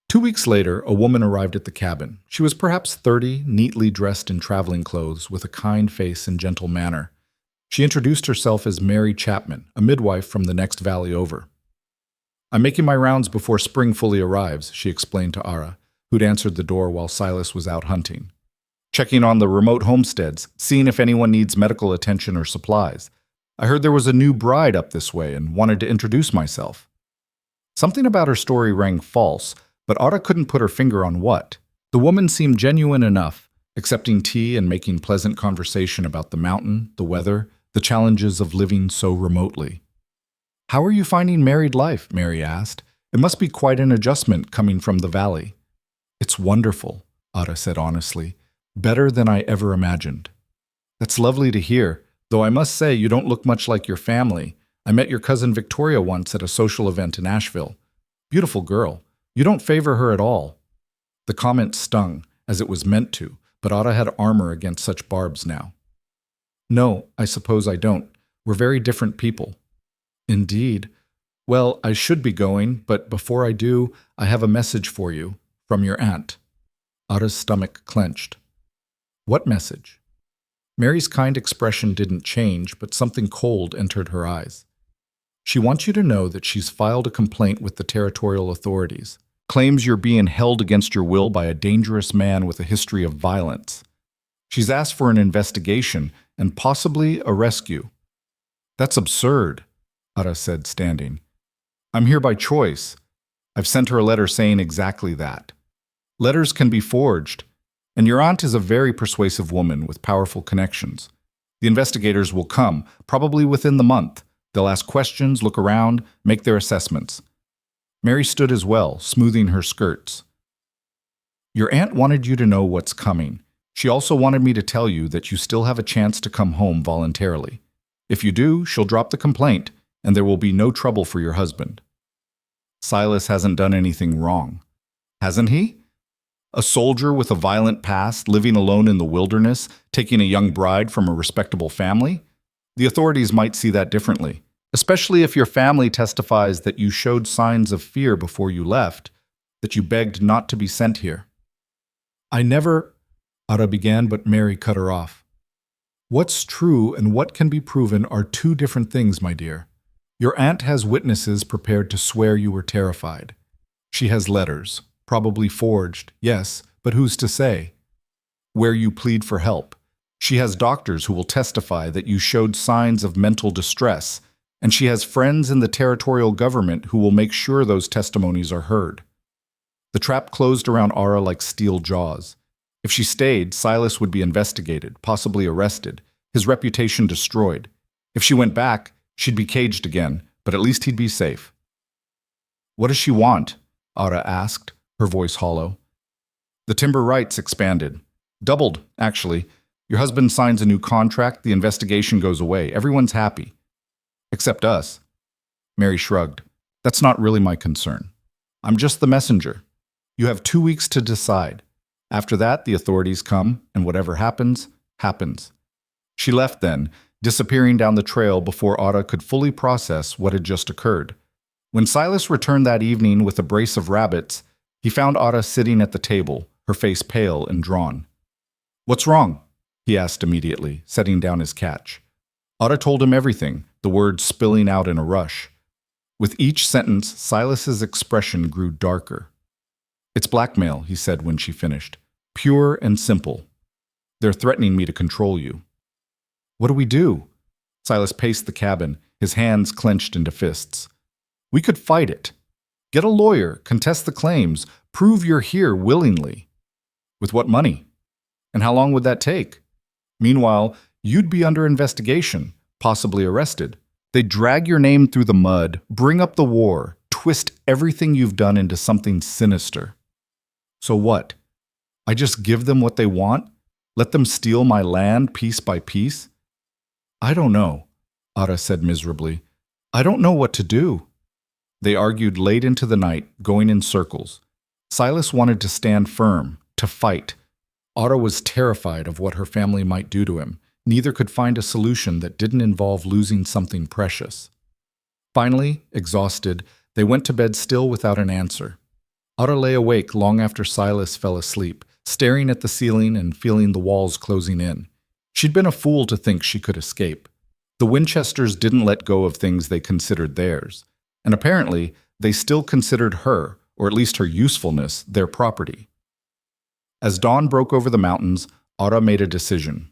2 weeks later, a woman arrived at the cabin. She was perhaps 30, neatly dressed in traveling clothes, with a kind face and gentle manner. She introduced herself as Mary Chapman, a midwife from the next valley over. I'm making my rounds before spring fully arrives, she explained to Ara, who'd answered the door while Silas was out hunting. Checking on the remote homesteads, seeing if anyone needs medical attention or supplies. I heard there was a new bride up this way and wanted to introduce myself. Something about her story rang false, but Ara couldn't put her finger on what. The woman seemed genuine enough, accepting tea and making pleasant conversation about the mountain, the weather, the challenges of living so remotely. "How are you finding married life?" Mary asked. "It must be quite an adjustment coming from the valley." "It's wonderful," Ara said honestly. "Better than I ever imagined." "That's lovely to hear, though I must say you don't look much like your family. I met your cousin Victoria once at a social event in Asheville. Beautiful girl. You don't favor her at all." The comment stung, as it was meant to, but Ara had armor against such barbs now. "No, I suppose I don't. We're very different people." "Indeed. Well, I should be going, but before I do, I have a message for you, from your aunt." Ara's stomach clenched. "What message?" Mary's kind expression didn't change, but something cold entered her eyes. "She wants you to know that she's filed a complaint with the territorial authorities. Claims you're being held against your will by a dangerous man with a history of violence. She's asked for an investigation and possibly a rescue." "That's absurd," Ara said, standing. "I'm here by choice. I've sent her a letter saying exactly that. Letters can be forged, and your aunt is a very persuasive woman with powerful connections. The investigators will come, probably within the month. They'll ask questions, look around, make their assessments." Mary stood as well, smoothing her skirts. "Your aunt wanted you to know what's coming. She also wanted me to tell you that you still have a chance to come home voluntarily. If you do, she'll drop the complaint, and there will be no trouble for your husband." "Silas hasn't done anything wrong." "Hasn't he? A soldier with a violent past, living alone in the wilderness, taking a young bride from a respectable family? The authorities might see that differently, especially if your family testifies that you showed signs of fear before you left, that you begged not to be sent here." "I never—" Ara began, but Mary cut her off. "What's true and what can be proven are two different things, my dear. Your aunt has witnesses prepared to swear you were terrified. She has letters, probably forged, yes, but who's to say? Where you plead for help. She has doctors who will testify that you showed signs of mental distress, and she has friends in the territorial government who will make sure those testimonies are heard." The trap closed around Ara like steel jaws. If she stayed, Silas would be investigated, possibly arrested, his reputation destroyed. If she went back, she'd be caged again, but at least he'd be safe. "What does she want?" Ara asked, her voice hollow. The timber rights expanded. Doubled, actually. Your husband signs a new contract, the investigation goes away. Everyone's happy. Except us. Mary shrugged. "That's not really my concern. I'm just the messenger. You have 2 weeks to decide. After that, the authorities come, and whatever happens, happens." She left then, disappearing down the trail before Ara could fully process what had just occurred. When Silas returned that evening with a brace of rabbits, he found Ara sitting at the table, her face pale and drawn. "What's wrong?" he asked immediately, setting down his catch. Ara told him everything, the words spilling out in a rush. With each sentence, Silas's expression grew darker. "It's blackmail," he said when she finished. "Pure and simple. They're threatening me to control you." "What do we do?" Silas paced the cabin, his hands clenched into fists. "We could fight it. Get a lawyer, contest the claims, prove you're here willingly." "With what money? And how long would that take? Meanwhile, you'd be under investigation, possibly arrested. They'd drag your name through the mud, bring up the war, twist everything you've done into something sinister. So what? I just give them what they want? Let them steal my land piece by piece?" "I don't know," Ara said miserably. "I don't know what to do." They argued late into the night, going in circles. Silas wanted to stand firm, to fight. Ara was terrified of what her family might do to him. Neither could find a solution that didn't involve losing something precious. Finally, exhausted, they went to bed still without an answer. Ara lay awake long after Silas fell asleep, staring at the ceiling and feeling the walls closing in. She'd been a fool to think she could escape. The Winchesters didn't let go of things they considered theirs, and apparently they still considered her, or at least her usefulness, their property. As dawn broke over the mountains, Ara made a decision.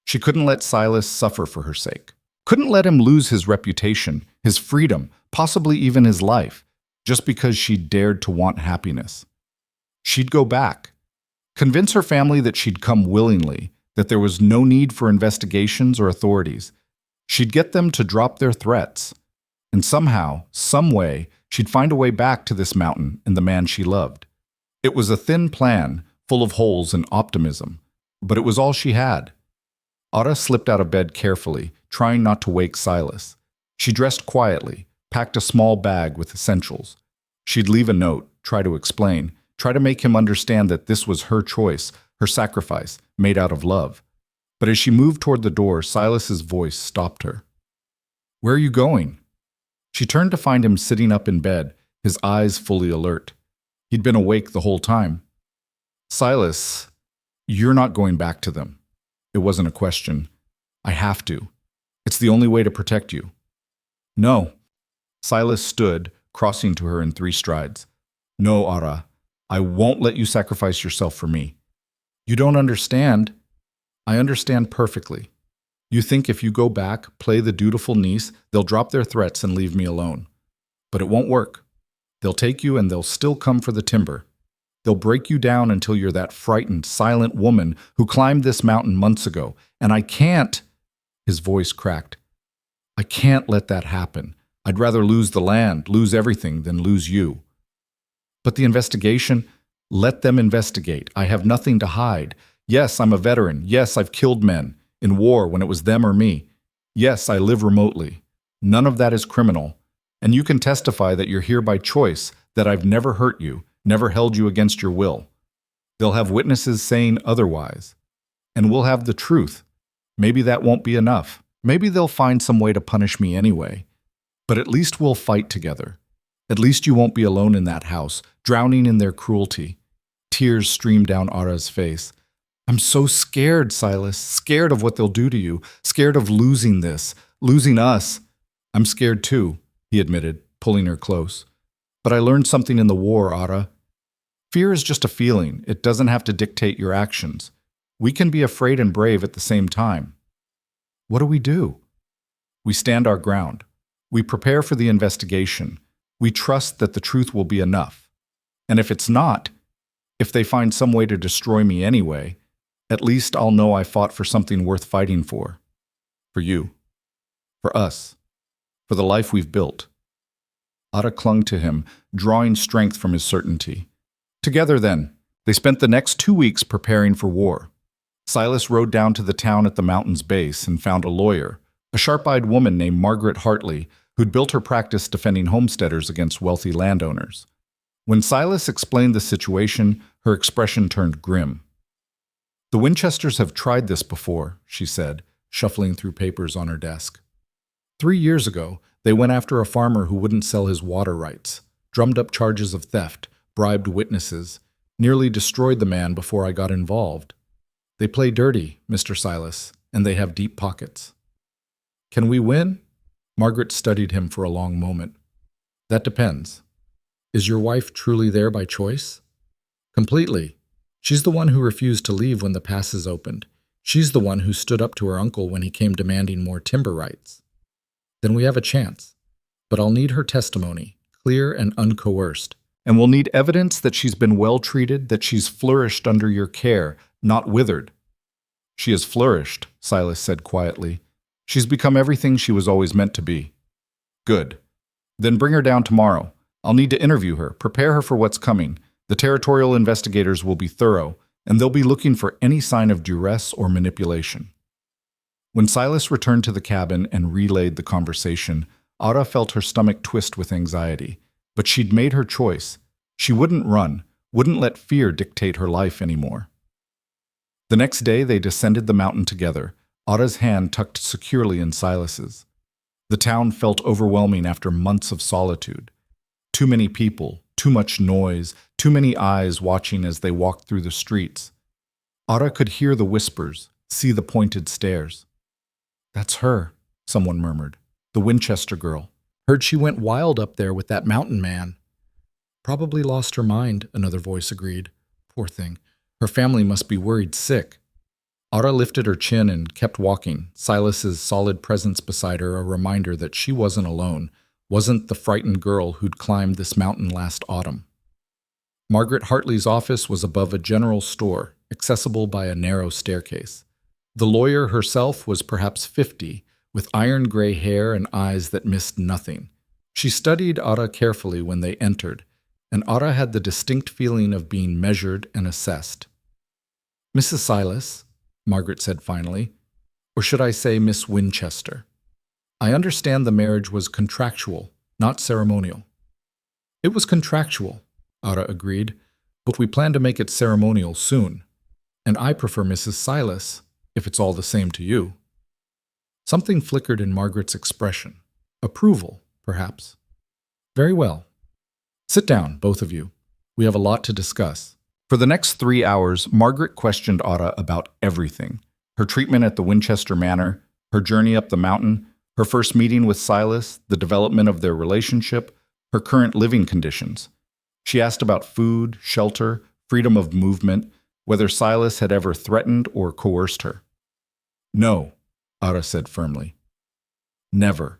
She couldn't let Silas suffer for her sake. Couldn't let him lose his reputation, his freedom, possibly even his life. just because she dared to want happiness. She'd go back, convince her family that she'd come willingly, that there was no need for investigations or authorities. She'd get them to drop their threats. And somehow, some way, she'd find a way back to this mountain and the man she loved. It was a thin plan, full of holes and optimism, but it was all she had. Ara slipped out of bed carefully, trying not to wake Silas. She dressed quietly, packed a small bag with essentials. She'd leave a note, try to explain, try to make him understand that this was her choice, her sacrifice, made out of love. But as she moved toward the door, Silas's voice stopped her. "Where are you going?" She turned to find him sitting up in bed, his eyes fully alert. He'd been awake the whole time. "Silas, you're not going back to them." It wasn't a question. "I have to. It's the only way to protect you." "No." Silas stood, crossing to her in 3 strides. "No, Ara. I won't let you sacrifice yourself for me." "You don't understand." "I understand perfectly. You think if you go back, play the dutiful niece, they'll drop their threats and leave me alone. But it won't work. They'll take you and they'll still come for the timber. They'll break you down until you're that frightened, silent woman who climbed this mountain months ago. And I can't—" His voice cracked. "I can't let that happen. I'd rather lose the land, lose everything, than lose you." "But the investigation—" "Let them investigate. I have nothing to hide. Yes, I'm a veteran. Yes, I've killed men. In war when it was them or me. Yes, I live remotely. None of that is criminal. And you can testify that you're here by choice, that I've never hurt you, never held you against your will. They'll have witnesses saying otherwise. And we'll have the truth. Maybe that won't be enough. Maybe they'll find some way to punish me anyway. But at least we'll fight together. At least you won't be alone in that house, drowning in their cruelty." Tears streamed down Ara's face. "I'm so scared, Silas, scared of what they'll do to you, scared of losing this, losing us." "I'm scared too," he admitted, pulling her close. "But I learned something in the war, Ara. Fear is just a feeling. It doesn't have to dictate your actions. We can be afraid and brave at the same time." "What do we do?" "We stand our ground. We prepare for the investigation. We trust that the truth will be enough. And if it's not, if they find some way to destroy me anyway, at least I'll know I fought for something worth fighting for. For you. For us. For the life we've built." Ara clung to him, drawing strength from his certainty. Together then, they spent the next 2 weeks preparing for war. Silas rode down to the town at the mountain's base and found a lawyer, a sharp-eyed woman named Margaret Hartley, who'd built her practice defending homesteaders against wealthy landowners. When Silas explained the situation, her expression turned grim. "The Winchesters have tried this before," she said, shuffling through papers on her desk. 3 years ago, they went after a farmer who wouldn't sell his water rights, drummed up charges of theft, bribed witnesses, nearly destroyed the man before I got involved. They play dirty, Mr. Silas, and they have deep pockets." "Can we win?" Margaret studied him for a long moment. "That depends. Is your wife truly there by choice?" "Completely. She's the one who refused to leave when the passes opened. She's the one who stood up to her uncle when he came demanding more timber rights." "Then we have a chance. But I'll need her testimony, clear and uncoerced. And we'll need evidence that she's been well treated, that she's flourished under your care, not withered." "She has flourished," Silas said quietly. "She's become everything she was always meant to be." "Good. Then bring her down tomorrow. I'll need to interview her, prepare her for what's coming. The territorial investigators will be thorough, and they'll be looking for any sign of duress or manipulation." When Silas returned to the cabin and relayed the conversation, Ara felt her stomach twist with anxiety. But she'd made her choice. She wouldn't run, wouldn't let fear dictate her life anymore. The next day they descended the mountain together, Ara's hand tucked securely in Silas's. The town felt overwhelming after months of solitude. Too many people, too much noise, too many eyes watching as they walked through the streets. Ara could hear the whispers, see the pointed stares. "That's her," someone murmured. "The Winchester girl. Heard she went wild up there with that mountain man." "Probably lost her mind," another voice agreed. "Poor thing. Her family must be worried sick." Ara lifted her chin and kept walking, Silas's solid presence beside her a reminder that she wasn't alone, wasn't the frightened girl who'd climbed this mountain last autumn. Margaret Hartley's office was above a general store, accessible by a narrow staircase. The lawyer herself was perhaps 50, with iron gray hair and eyes that missed nothing. She studied Ara carefully when they entered, and Ara had the distinct feeling of being measured and assessed. "Mrs. Silas," Margaret said finally, "or should I say Miss Winchester? I understand the marriage was contractual, not ceremonial." "It was contractual," Ara agreed, "but we plan to make it ceremonial soon. And I prefer Mrs. Silas, if it's all the same to you." Something flickered in Margaret's expression. Approval, perhaps. "Very well. Sit down, both of you. We have a lot to discuss." For the next 3 hours, Margaret questioned Ara about everything. Her treatment at the Winchester Manor, her journey up the mountain, her first meeting with Silas, the development of their relationship, her current living conditions. She asked about food, shelter, freedom of movement, whether Silas had ever threatened or coerced her. "No," Ara said firmly. "Never.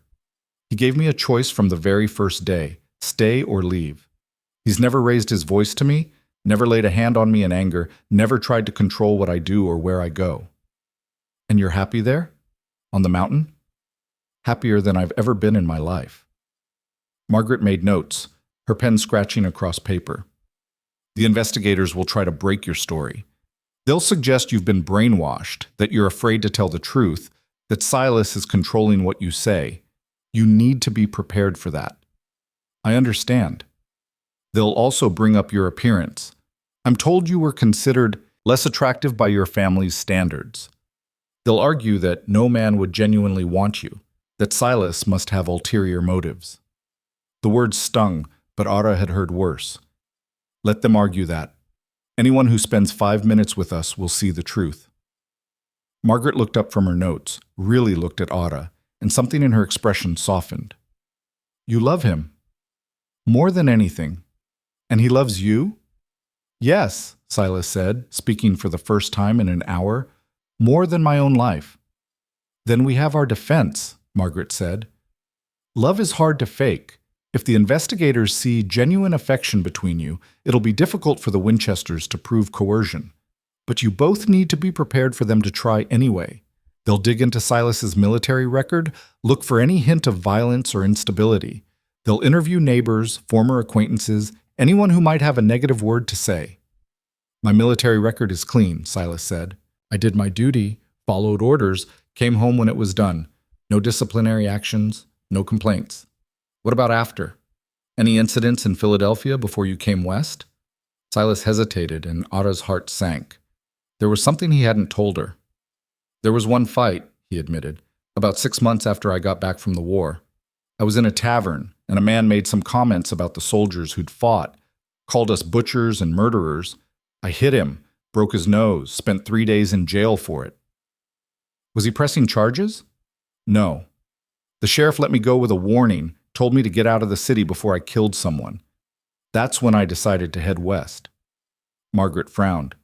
He gave me a choice from the very first day, stay or leave. He's never raised his voice to me, never laid a hand on me in anger, never tried to control what I do or where I go." "And you're happy there? On the mountain?" "Happier than I've ever been in my life." Margaret made notes, her pen scratching across paper. "The investigators will try to break your story. They'll suggest you've been brainwashed, that you're afraid to tell the truth, that Silas is controlling what you say. You need to be prepared for that." "I understand." "They'll also bring up your appearance. I'm told you were considered less attractive by your family's standards. They'll argue that no man would genuinely want you, that Silas must have ulterior motives." The words stung, but Ara had heard worse. "Let them argue that. Anyone who spends 5 minutes with us will see the truth." Margaret looked up from her notes, really looked at Ara, and something in her expression softened. "You love him?" "More than anything." "And he loves you?" "Yes," Silas said, speaking for the first time in an hour, "more than my own life." "Then we have our defense," Margaret said. "Love is hard to fake. If the investigators see genuine affection between you, it'll be difficult for the Winchesters to prove coercion. But you both need to be prepared for them to try anyway. They'll dig into Silas's military record, look for any hint of violence or instability. They'll interview neighbors, former acquaintances, anyone who might have a negative word to say." "My military record is clean," Silas said. "I did my duty, followed orders, came home when it was done. No disciplinary actions, no complaints." "What about after? Any incidents in Philadelphia before you came west?" Silas hesitated, and Ara's heart sank. There was something he hadn't told her. "There was one fight," he admitted, "about 6 months after I got back from the war. I was in a tavern, and a man made some comments about the soldiers who'd fought, called us butchers and murderers. I hit him, broke his nose, spent 3 days in jail for it." "Was he pressing charges?" "No. The sheriff let me go with a warning, told me to get out of the city before I killed someone. That's when I decided to head west." Margaret frowned.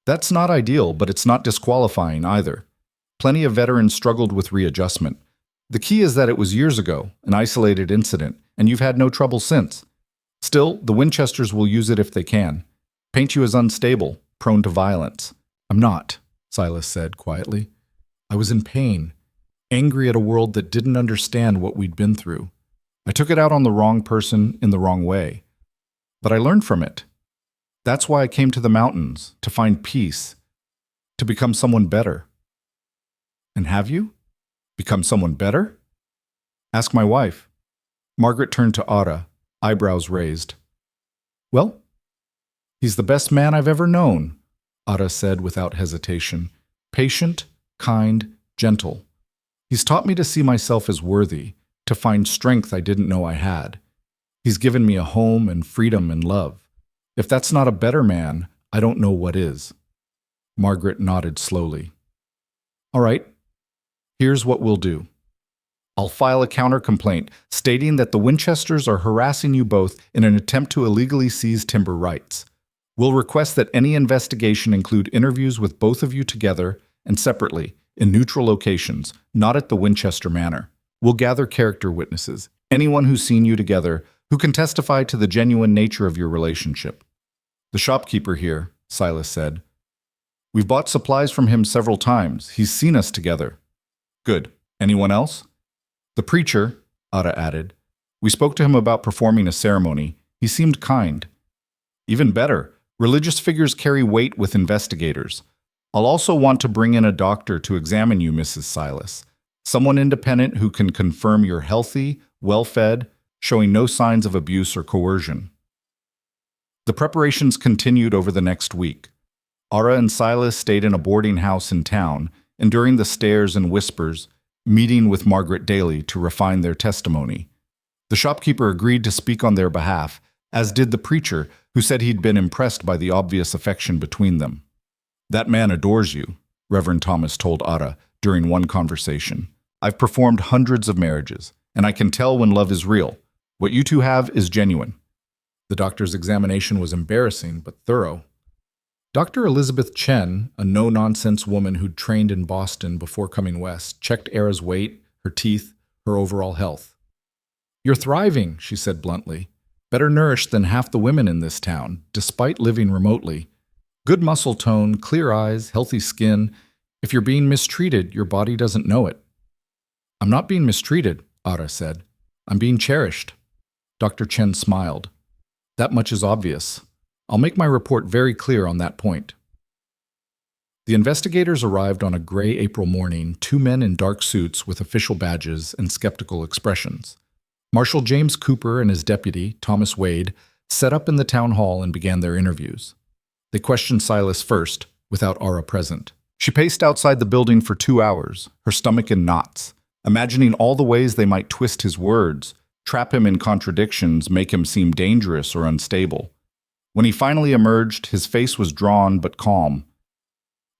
"That's not ideal, but it's not disqualifying either. Plenty of veterans struggled with readjustment. The key is that it was years ago, an isolated incident, and you've had no trouble since. Still, the Winchesters will use it if they can. Paint you as unstable, prone to violence." "I'm not," Silas said quietly. "I was in pain, angry at a world that didn't understand what we'd been through. I took it out on the wrong person in the wrong way. But I learned from it. That's why I came to the mountains, to find peace, to become someone better." "And have you? Become someone better?" "Ask my wife." Margaret turned to Ara, eyebrows raised. "Well, he's the best man I've ever known," Ara said without hesitation. "Patient, kind, gentle. He's taught me to see myself as worthy, to find strength I didn't know I had. He's given me a home and freedom and love. If that's not a better man, I don't know what is." Margaret nodded slowly. "All right, here's what we'll do. I'll file a counter-complaint stating that the Winchesters are harassing you both in an attempt to illegally seize timber rights. We'll request that any investigation include interviews with both of you together and separately, in neutral locations, not at the Winchester Manor. We'll gather character witnesses, Anyone who's seen you together, who can testify to the genuine nature of your relationship. The shopkeeper here, Silas said. We've bought supplies from him several times. He's seen us together. Good. Anyone else? The preacher, Ara added. We spoke to him about performing a ceremony. He seemed kind. Even better, religious figures carry weight with investigators. I'll also want to bring in a doctor to examine you, Mrs. Silas. Someone independent who can confirm you're healthy, well-fed, showing no signs of abuse or coercion. The preparations continued over the next week. Ara and Silas stayed in a boarding house in town, enduring the stares and whispers, meeting with Margaret daily to refine their testimony. The shopkeeper agreed to speak on their behalf, as did the preacher, who said he'd been impressed by the obvious affection between them. That man adores you, Reverend Thomas told Ara during one conversation. I've performed hundreds of marriages, and I can tell when love is real. What you two have is genuine. The doctor's examination was embarrassing but thorough. Dr. Elizabeth Chen, a no-nonsense woman who'd trained in Boston before coming west, checked Ara's weight, her teeth, her overall health. You're thriving, she said bluntly. Better nourished than half the women in this town, despite living remotely. Good muscle tone, clear eyes, healthy skin. If you're being mistreated, your body doesn't know it. I'm not being mistreated, Ara said. I'm being cherished. Dr. Chen smiled. That much is obvious. I'll make my report very clear on that point. The investigators arrived on a gray April morning, two men in dark suits with official badges and skeptical expressions. Marshal James Cooper and his deputy, Thomas Wade, set up in the town hall and began their interviews. They questioned Silas first, without Ara present. She paced outside the building for 2 hours, her stomach in knots, imagining all the ways they might twist his words, trap him in contradictions, make him seem dangerous or unstable. When he finally emerged, his face was drawn but calm.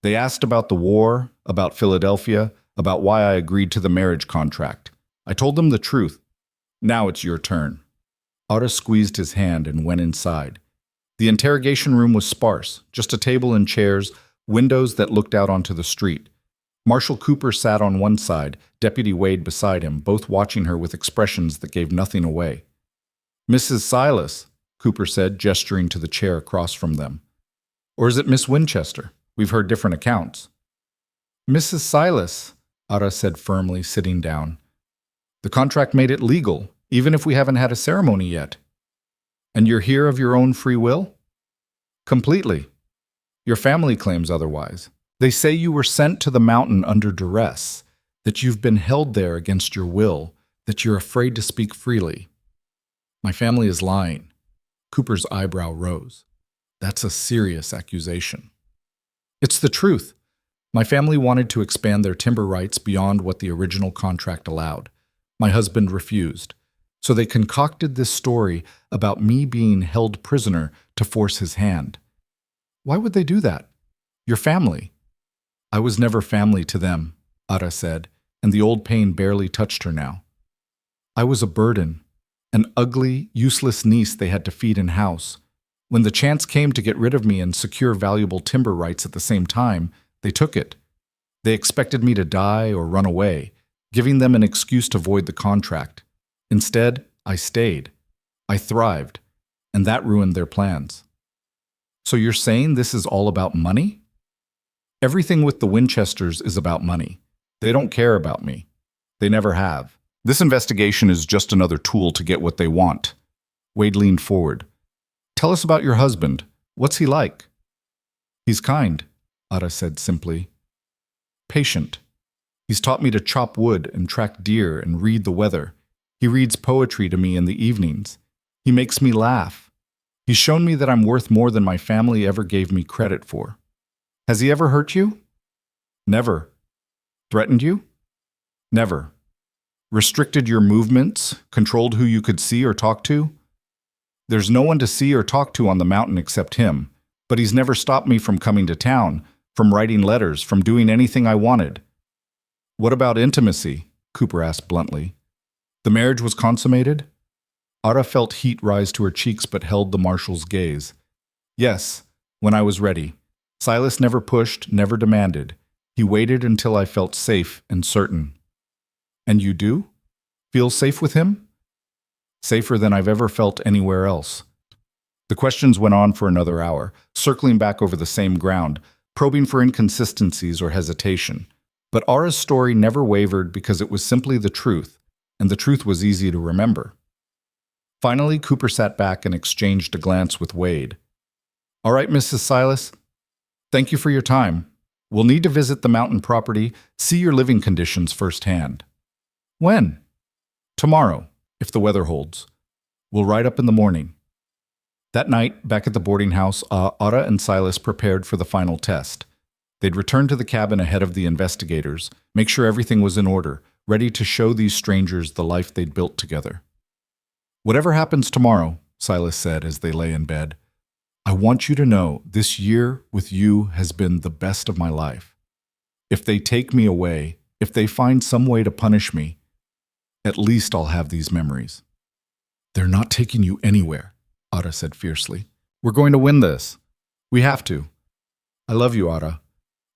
They asked about the war, about Philadelphia, about why I agreed to the marriage contract. I told them the truth. Now it's your turn. Ara squeezed his hand and went inside. The interrogation room was sparse, just a table and chairs, windows that looked out onto the street. Marshal Cooper sat on one side, Deputy Wade beside him, both watching her with expressions that gave nothing away. Mrs. Silas, Cooper said, gesturing to the chair across from them. Or is it Miss Winchester? We've heard different accounts. Mrs. Silas, Ara said firmly, sitting down. The contract made it legal, even if we haven't had a ceremony yet. And you're here of your own free will? Completely. Your family claims otherwise. They say you were sent to the mountain under duress, that you've been held there against your will, that you're afraid to speak freely. My family is lying. Cooper's eyebrow rose. That's a serious accusation. It's the truth. My family wanted to expand their timber rights beyond what the original contract allowed. My husband refused. So they concocted this story about me being held prisoner to force his hand. Why would they do that? Your family. I was never family to them, Ara said, and the old pain barely touched her now. I was a burden, an ugly, useless niece they had to feed and house. When the chance came to get rid of me and secure valuable timber rights at the same time, they took it. They expected me to die or run away, giving them an excuse to void the contract. Instead, I stayed. I thrived, and that ruined their plans. So you're saying this is all about money? Everything with the Winchesters is about money. They don't care about me. They never have. This investigation is just another tool to get what they want. Wade leaned forward. Tell us about your husband. What's he like? He's kind, Ara said simply. Patient. He's taught me to chop wood and track deer and read the weather. He reads poetry to me in the evenings. He makes me laugh. He's shown me that I'm worth more than my family ever gave me credit for. Has he ever hurt you? Never. Threatened you? Never. Restricted your movements? Controlled who you could see or talk to? There's no one to see or talk to on the mountain except him, but he's never stopped me from coming to town, from writing letters, from doing anything I wanted. What about intimacy? Cooper asked bluntly. The marriage was consummated? Ara felt heat rise to her cheeks but held the marshal's gaze. Yes, when I was ready. Silas never pushed, never demanded. He waited until I felt safe and certain. And you do? Feel safe with him? safer than I've ever felt anywhere else. The questions went on for another hour, circling back over the same ground, probing for inconsistencies or hesitation. But Ara's story never wavered because it was simply the truth, and the truth was easy to remember. Finally, Cooper sat back and exchanged a glance with Wade. "All right, Mrs. Silas. Thank you for your time. We'll need to visit the mountain property, see your living conditions firsthand." "When?" "Tomorrow, if the weather holds. We'll ride up in the morning." That night, back at the boarding house, Ara and Silas prepared for the final test. They'd return to the cabin ahead of the investigators, make sure everything was in order, ready to show these strangers the life they'd built together. "Whatever happens tomorrow," Silas said as they lay in bed, "I want you to know this year with you has been the best of my life. If they take me away, if they find some way to punish me, at least I'll have these memories." "They're not taking you anywhere," Ara said fiercely. "We're going to win this. We have to. I love you, Ara.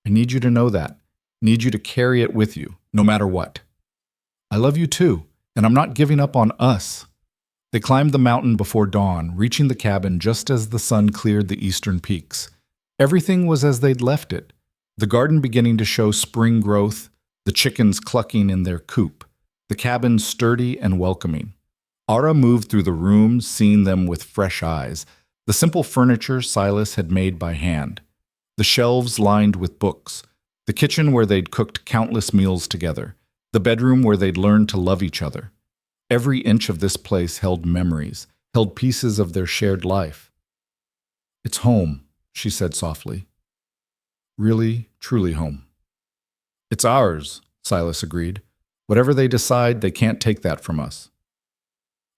I need you to know that. Need you to carry it with you, no matter what. I love you too, and I'm not giving up on us." They climbed the mountain before dawn, reaching the cabin just as the sun cleared the eastern peaks. Everything was as they'd left it. The garden beginning to show spring growth, the chickens clucking in their coop, the cabin sturdy and welcoming. Ara moved through the rooms, seeing them with fresh eyes. The simple furniture Silas had made by hand. The shelves lined with books. The kitchen where they'd cooked countless meals together. The bedroom where they'd learned to love each other. Every inch of this place held memories, held pieces of their shared life. "It's home," she said softly. "Really, truly home." "It's ours," Silas agreed. "Whatever they decide, they can't take that from us."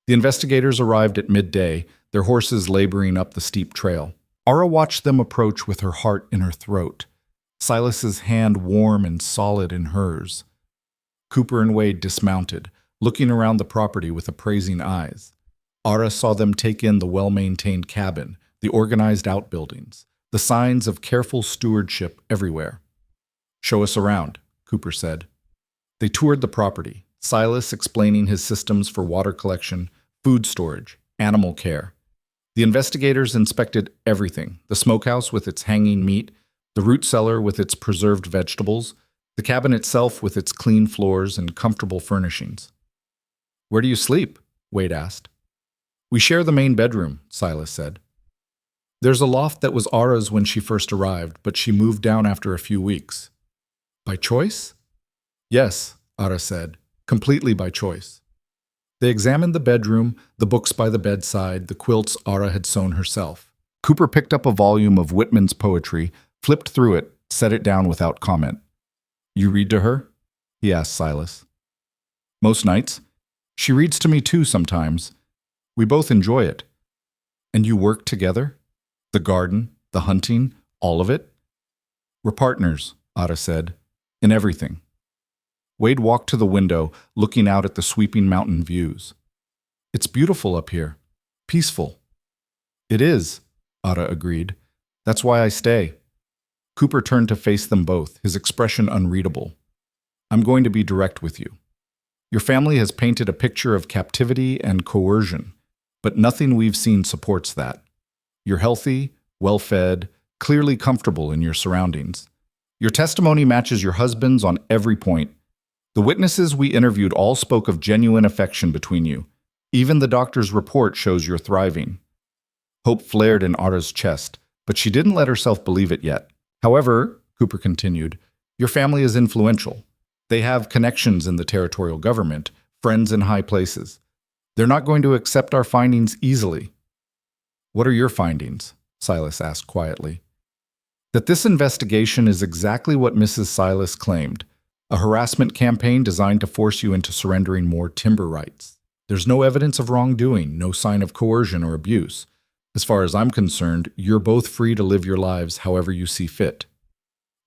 The investigators arrived at midday, their horses laboring up the steep trail. Ara watched them approach with her heart in her throat, Silas's hand warm and solid in hers. Cooper and Wade dismounted, looking around the property with appraising eyes. Ara saw them take in the well-maintained cabin, the organized outbuildings, the signs of careful stewardship everywhere. "Show us around," Cooper said. They toured the property, Silas explaining his systems for water collection, food storage, animal care. The investigators inspected everything: the smokehouse with its hanging meat, the root cellar with its preserved vegetables, the cabin itself with its clean floors and comfortable furnishings. "Where do you sleep?" Wade asked. "We share the main bedroom," Silas said. "There's a loft that was Ara's when she first arrived, but she moved down after a few weeks." "By choice?" "Yes," Ara said, "completely by choice." They examined the bedroom, the books by the bedside, the quilts Ara had sewn herself. Cooper picked up a volume of Whitman's poetry, flipped through it, set it down without comment. "You read to her?" he asked Silas. "Most nights. She reads to me too sometimes. We both enjoy it." "And you work together? The garden, the hunting, all of it?" "We're partners," Ara said, "in everything." Wade walked to the window, looking out at the sweeping mountain views. "It's beautiful up here. Peaceful." "It is," Ara agreed. "That's why I stay." Cooper turned to face them both, his expression unreadable. "I'm going to be direct with you. Your family has painted a picture of captivity and coercion, but nothing we've seen supports that. You're healthy, well-fed, clearly comfortable in your surroundings. Your testimony matches your husband's on every point. The witnesses we interviewed all spoke of genuine affection between you. Even the doctor's report shows you're thriving." Hope flared in Ara's chest, but she didn't let herself believe it yet. "However," Cooper continued, "your family is influential. They have connections in the territorial government, friends in high places. They're not going to accept our findings easily." "What are your findings?" Silas asked quietly. "That this investigation is exactly what Mrs. Silas claimed. A harassment campaign designed to force you into surrendering more timber rights. There's no evidence of wrongdoing, no sign of coercion or abuse. As far as I'm concerned, you're both free to live your lives however you see fit."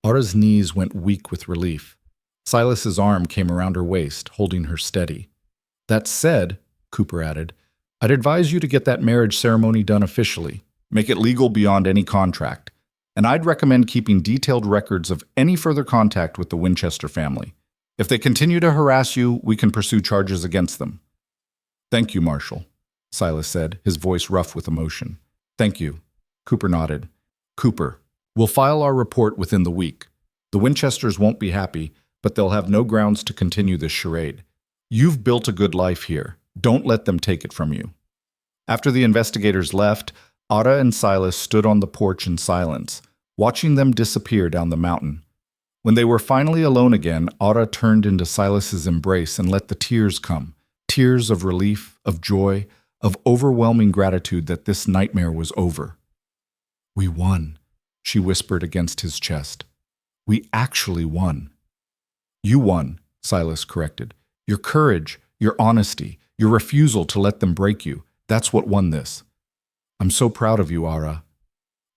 Ara's knees went weak with relief. Silas's arm came around her waist, holding her steady. "That said," Cooper added, "I'd advise you to get that marriage ceremony done officially. Make it legal beyond any contract. And I'd recommend keeping detailed records of any further contact with the Winchester family. If they continue to harass you, we can pursue charges against them." Thank you, Marshal, Silas said, his voice rough with emotion. Thank you. Cooper nodded. Cooper, we'll file our report within the week. The Winchesters won't be happy, but they'll have no grounds to continue this charade. You've built a good life here. Don't let them take it from you. After the investigators left, Ara and Silas stood on the porch in silence, watching them disappear down the mountain. When they were finally alone again, Ara turned into Silas's embrace and let the tears come, tears of relief, of joy, of overwhelming gratitude that this nightmare was over. We won, she whispered against his chest. We actually won. You won, Silas corrected. Your courage, your honesty, your refusal to let them break you, that's what won this. I'm so proud of you, Ara.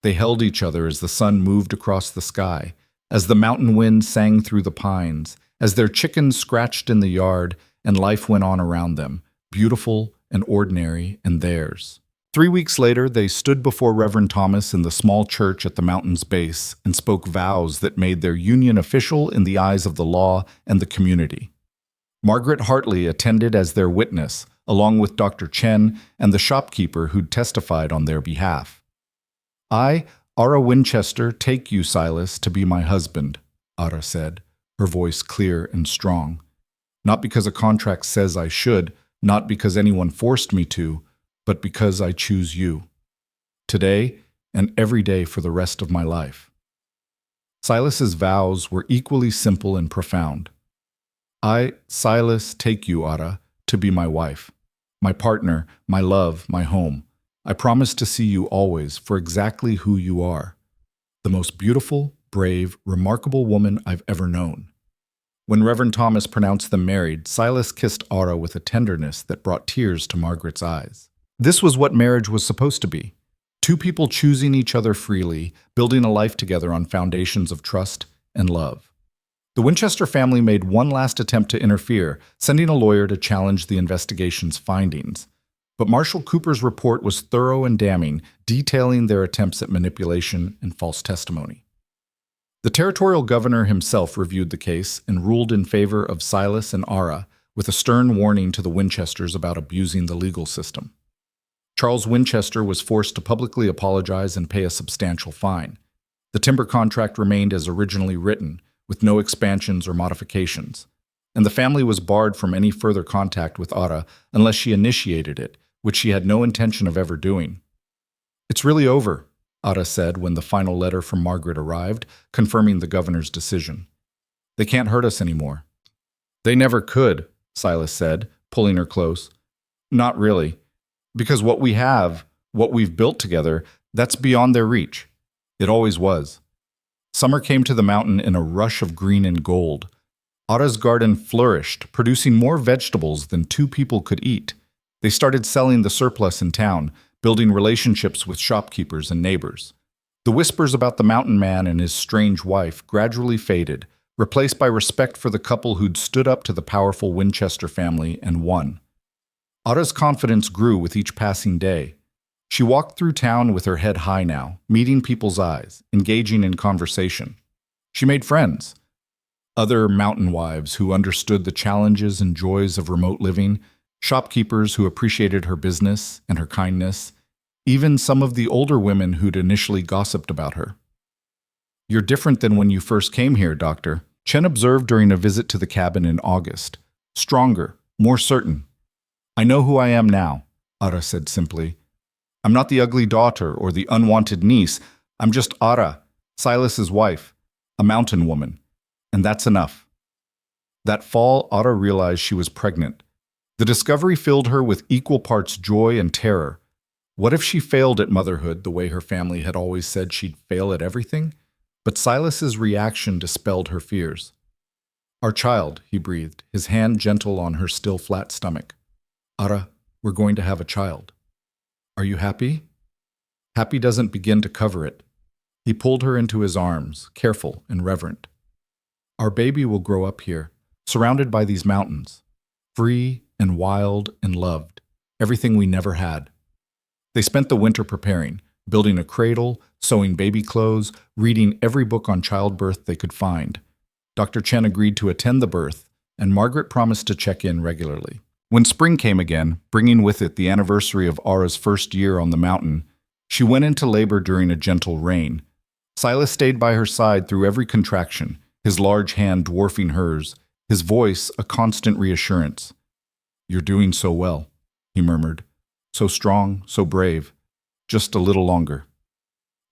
They held each other as the sun moved across the sky, as the mountain wind sang through the pines, as their chickens scratched in the yard and life went on around them, beautiful and ordinary and theirs. 3 weeks later, they stood before Reverend Thomas in the small church at the mountain's base and spoke vows that made their union official in the eyes of the law and the community. Margaret Hartley attended as their witness, along with Dr. Chen and the shopkeeper who'd testified on their behalf. I, Ara Winchester, take you, Silas, to be my husband, Ara said, her voice clear and strong. Not because a contract says I should, not because anyone forced me to, but because I choose you. Today and every day for the rest of my life. Silas's vows were equally simple and profound. I, Silas, take you, Ara, to be my wife, my partner, my love, my home. I promise to see you always for exactly who you are, the most beautiful, brave, remarkable woman I've ever known. When Reverend Thomas pronounced them married, Silas kissed Ara with a tenderness that brought tears to Margaret's eyes. This was what marriage was supposed to be. Two people choosing each other freely, building a life together on foundations of trust and love. The Winchester family made one last attempt to interfere, sending a lawyer to challenge the investigation's findings. But Marshal Cooper's report was thorough and damning, detailing their attempts at manipulation and false testimony. The territorial governor himself reviewed the case and ruled in favor of Silas and Ara, with a stern warning to the Winchesters about abusing the legal system. Charles Winchester was forced to publicly apologize and pay a substantial fine. The timber contract remained as originally written, with no expansions or modifications, and the family was barred from any further contact with Ara unless she initiated it, which she had no intention of ever doing. It's really over, Ara said when the final letter from Margaret arrived, confirming the governor's decision. They can't hurt us anymore. They never could, Silas said, pulling her close. Not really. Because what we have, what we've built together, that's beyond their reach. It always was. Summer came to the mountain in a rush of green and gold. Ara's garden flourished, producing more vegetables than two people could eat. They started selling the surplus in town, building relationships with shopkeepers and neighbors. The whispers about the mountain man and his strange wife gradually faded, replaced by respect for the couple who'd stood up to the powerful Winchester family and won. Ara's confidence grew with each passing day. She walked through town with her head high now, meeting people's eyes, engaging in conversation. She made friends. Other mountain wives who understood the challenges and joys of remote living, shopkeepers who appreciated her business and her kindness, even some of the older women who'd initially gossiped about her. You're different than when you first came here, Doctor, Chen observed during a visit to the cabin in August. Stronger, more certain. I know who I am now, Ara said simply. I'm not the ugly daughter or the unwanted niece. I'm just Ara, Silas's wife, a mountain woman. And that's enough. That fall, Ara realized she was pregnant. The discovery filled her with equal parts joy and terror. What if she failed at motherhood the way her family had always said she'd fail at everything? But Silas's reaction dispelled her fears. Our child, he breathed, his hand gentle on her still flat stomach. Ara, we're going to have a child. Are you happy? Happy doesn't begin to cover it. He pulled her into his arms, careful and reverent. Our baby will grow up here, surrounded by these mountains, free and wild and loved, everything we never had. They spent the winter preparing, building a cradle, sewing baby clothes, reading every book on childbirth they could find. Dr. Chen agreed to attend the birth, and Margaret promised to check in regularly. When spring came again, bringing with it the anniversary of Ara's first year on the mountain, she went into labor during a gentle rain. Silas stayed by her side through every contraction, his large hand dwarfing hers, his voice a constant reassurance. "You're doing so well," he murmured. "So strong, so brave. Just a little longer."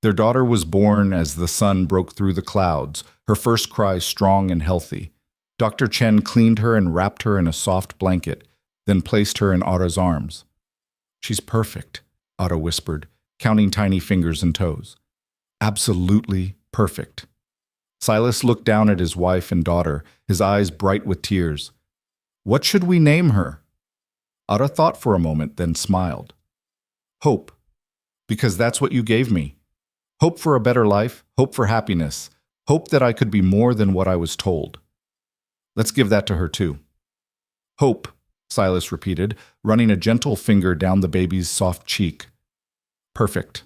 Their daughter was born as the sun broke through the clouds, her first cry strong and healthy. Dr. Chen cleaned her and wrapped her in a soft blanket, then placed her in Ara's arms. "She's perfect," Ara whispered, counting tiny fingers and toes. "Absolutely perfect." Silas looked down at his wife and daughter, his eyes bright with tears. "What should we name her?" Ara thought for a moment, then smiled. "Hope, because that's what you gave me. Hope for a better life, hope for happiness, hope that I could be more than what I was told. Let's give that to her too." "Hope," Silas repeated, running a gentle finger down the baby's soft cheek. "Perfect."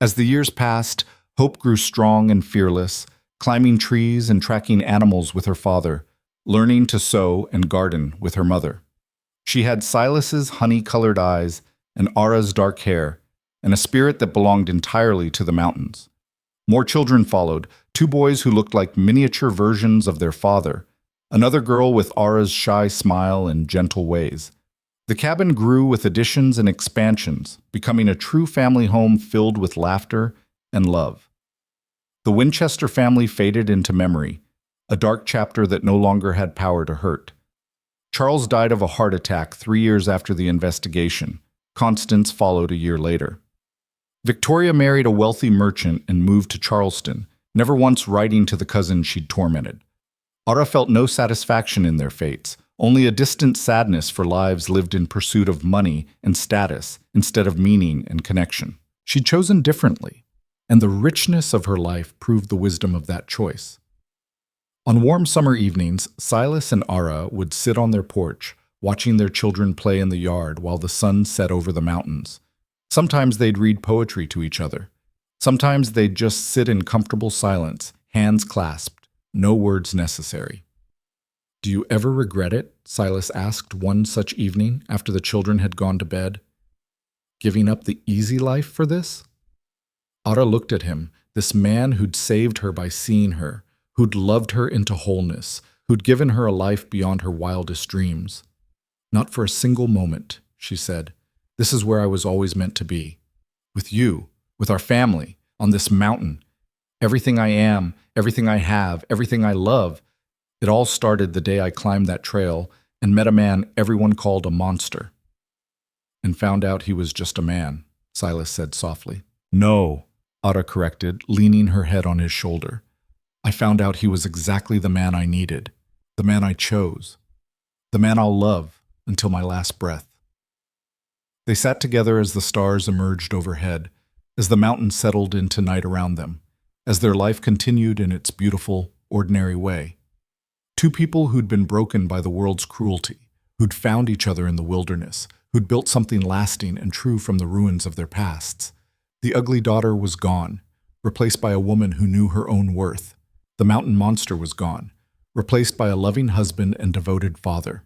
As the years passed, Hope grew strong and fearless, climbing trees and tracking animals with her father, learning to sew and garden with her mother. She had Silas's honey-colored eyes and Ara's dark hair, and a spirit that belonged entirely to the mountains. More children followed, 2 boys who looked like miniature versions of their father, another girl with Ara's shy smile and gentle ways. The cabin grew with additions and expansions, becoming a true family home filled with laughter and love. The Winchester family faded into memory, a dark chapter that no longer had power to hurt. Charles died of a heart attack 3 years after the investigation. Constance followed a year later. Victoria married a wealthy merchant and moved to Charleston, never once writing to the cousin she'd tormented. Ara felt no satisfaction in their fates, only a distant sadness for lives lived in pursuit of money and status instead of meaning and connection. She'd chosen differently, and the richness of her life proved the wisdom of that choice. On warm summer evenings, Silas and Ara would sit on their porch, watching their children play in the yard while the sun set over the mountains. Sometimes they'd read poetry to each other. Sometimes they'd just sit in comfortable silence, hands clasped, no words necessary. "Do you ever regret it?" Silas asked one such evening after the children had gone to bed. "Giving up the easy life for this?" Ara looked at him, this man who'd saved her by seeing her, who'd loved her into wholeness, who'd given her a life beyond her wildest dreams. "Not for a single moment," she said. "This is where I was always meant to be. With you, with our family, on this mountain. Everything I am, everything I have, everything I love. It all started the day I climbed that trail and met a man everyone called a monster." "And found out he was just a man," Silas said softly. "No," Ara corrected, leaning her head on his shoulder. "I found out he was exactly the man I needed, the man I chose, the man I'll love until my last breath." They sat together as the stars emerged overhead, as the mountains settled into night around them, as their life continued in its beautiful, ordinary way. 2 people who'd been broken by the world's cruelty, who'd found each other in the wilderness, who'd built something lasting and true from the ruins of their pasts. The ugly daughter was gone, replaced by a woman who knew her own worth. The mountain monster was gone, replaced by a loving husband and devoted father.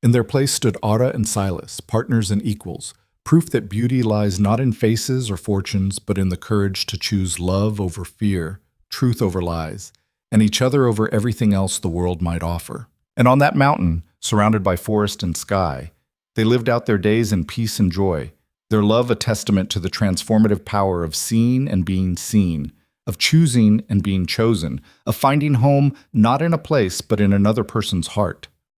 In their place stood Ara and Silas, partners and equals, proof that beauty lies not in faces or fortunes, but in the courage to choose love over fear, truth over lies, and each other over everything else the world might offer. And on that mountain, surrounded by forest and sky, they lived out their days in peace and joy, their love a testament to the transformative power of seeing and being seen, of choosing and being chosen, of finding home not in a place but in another person's heart.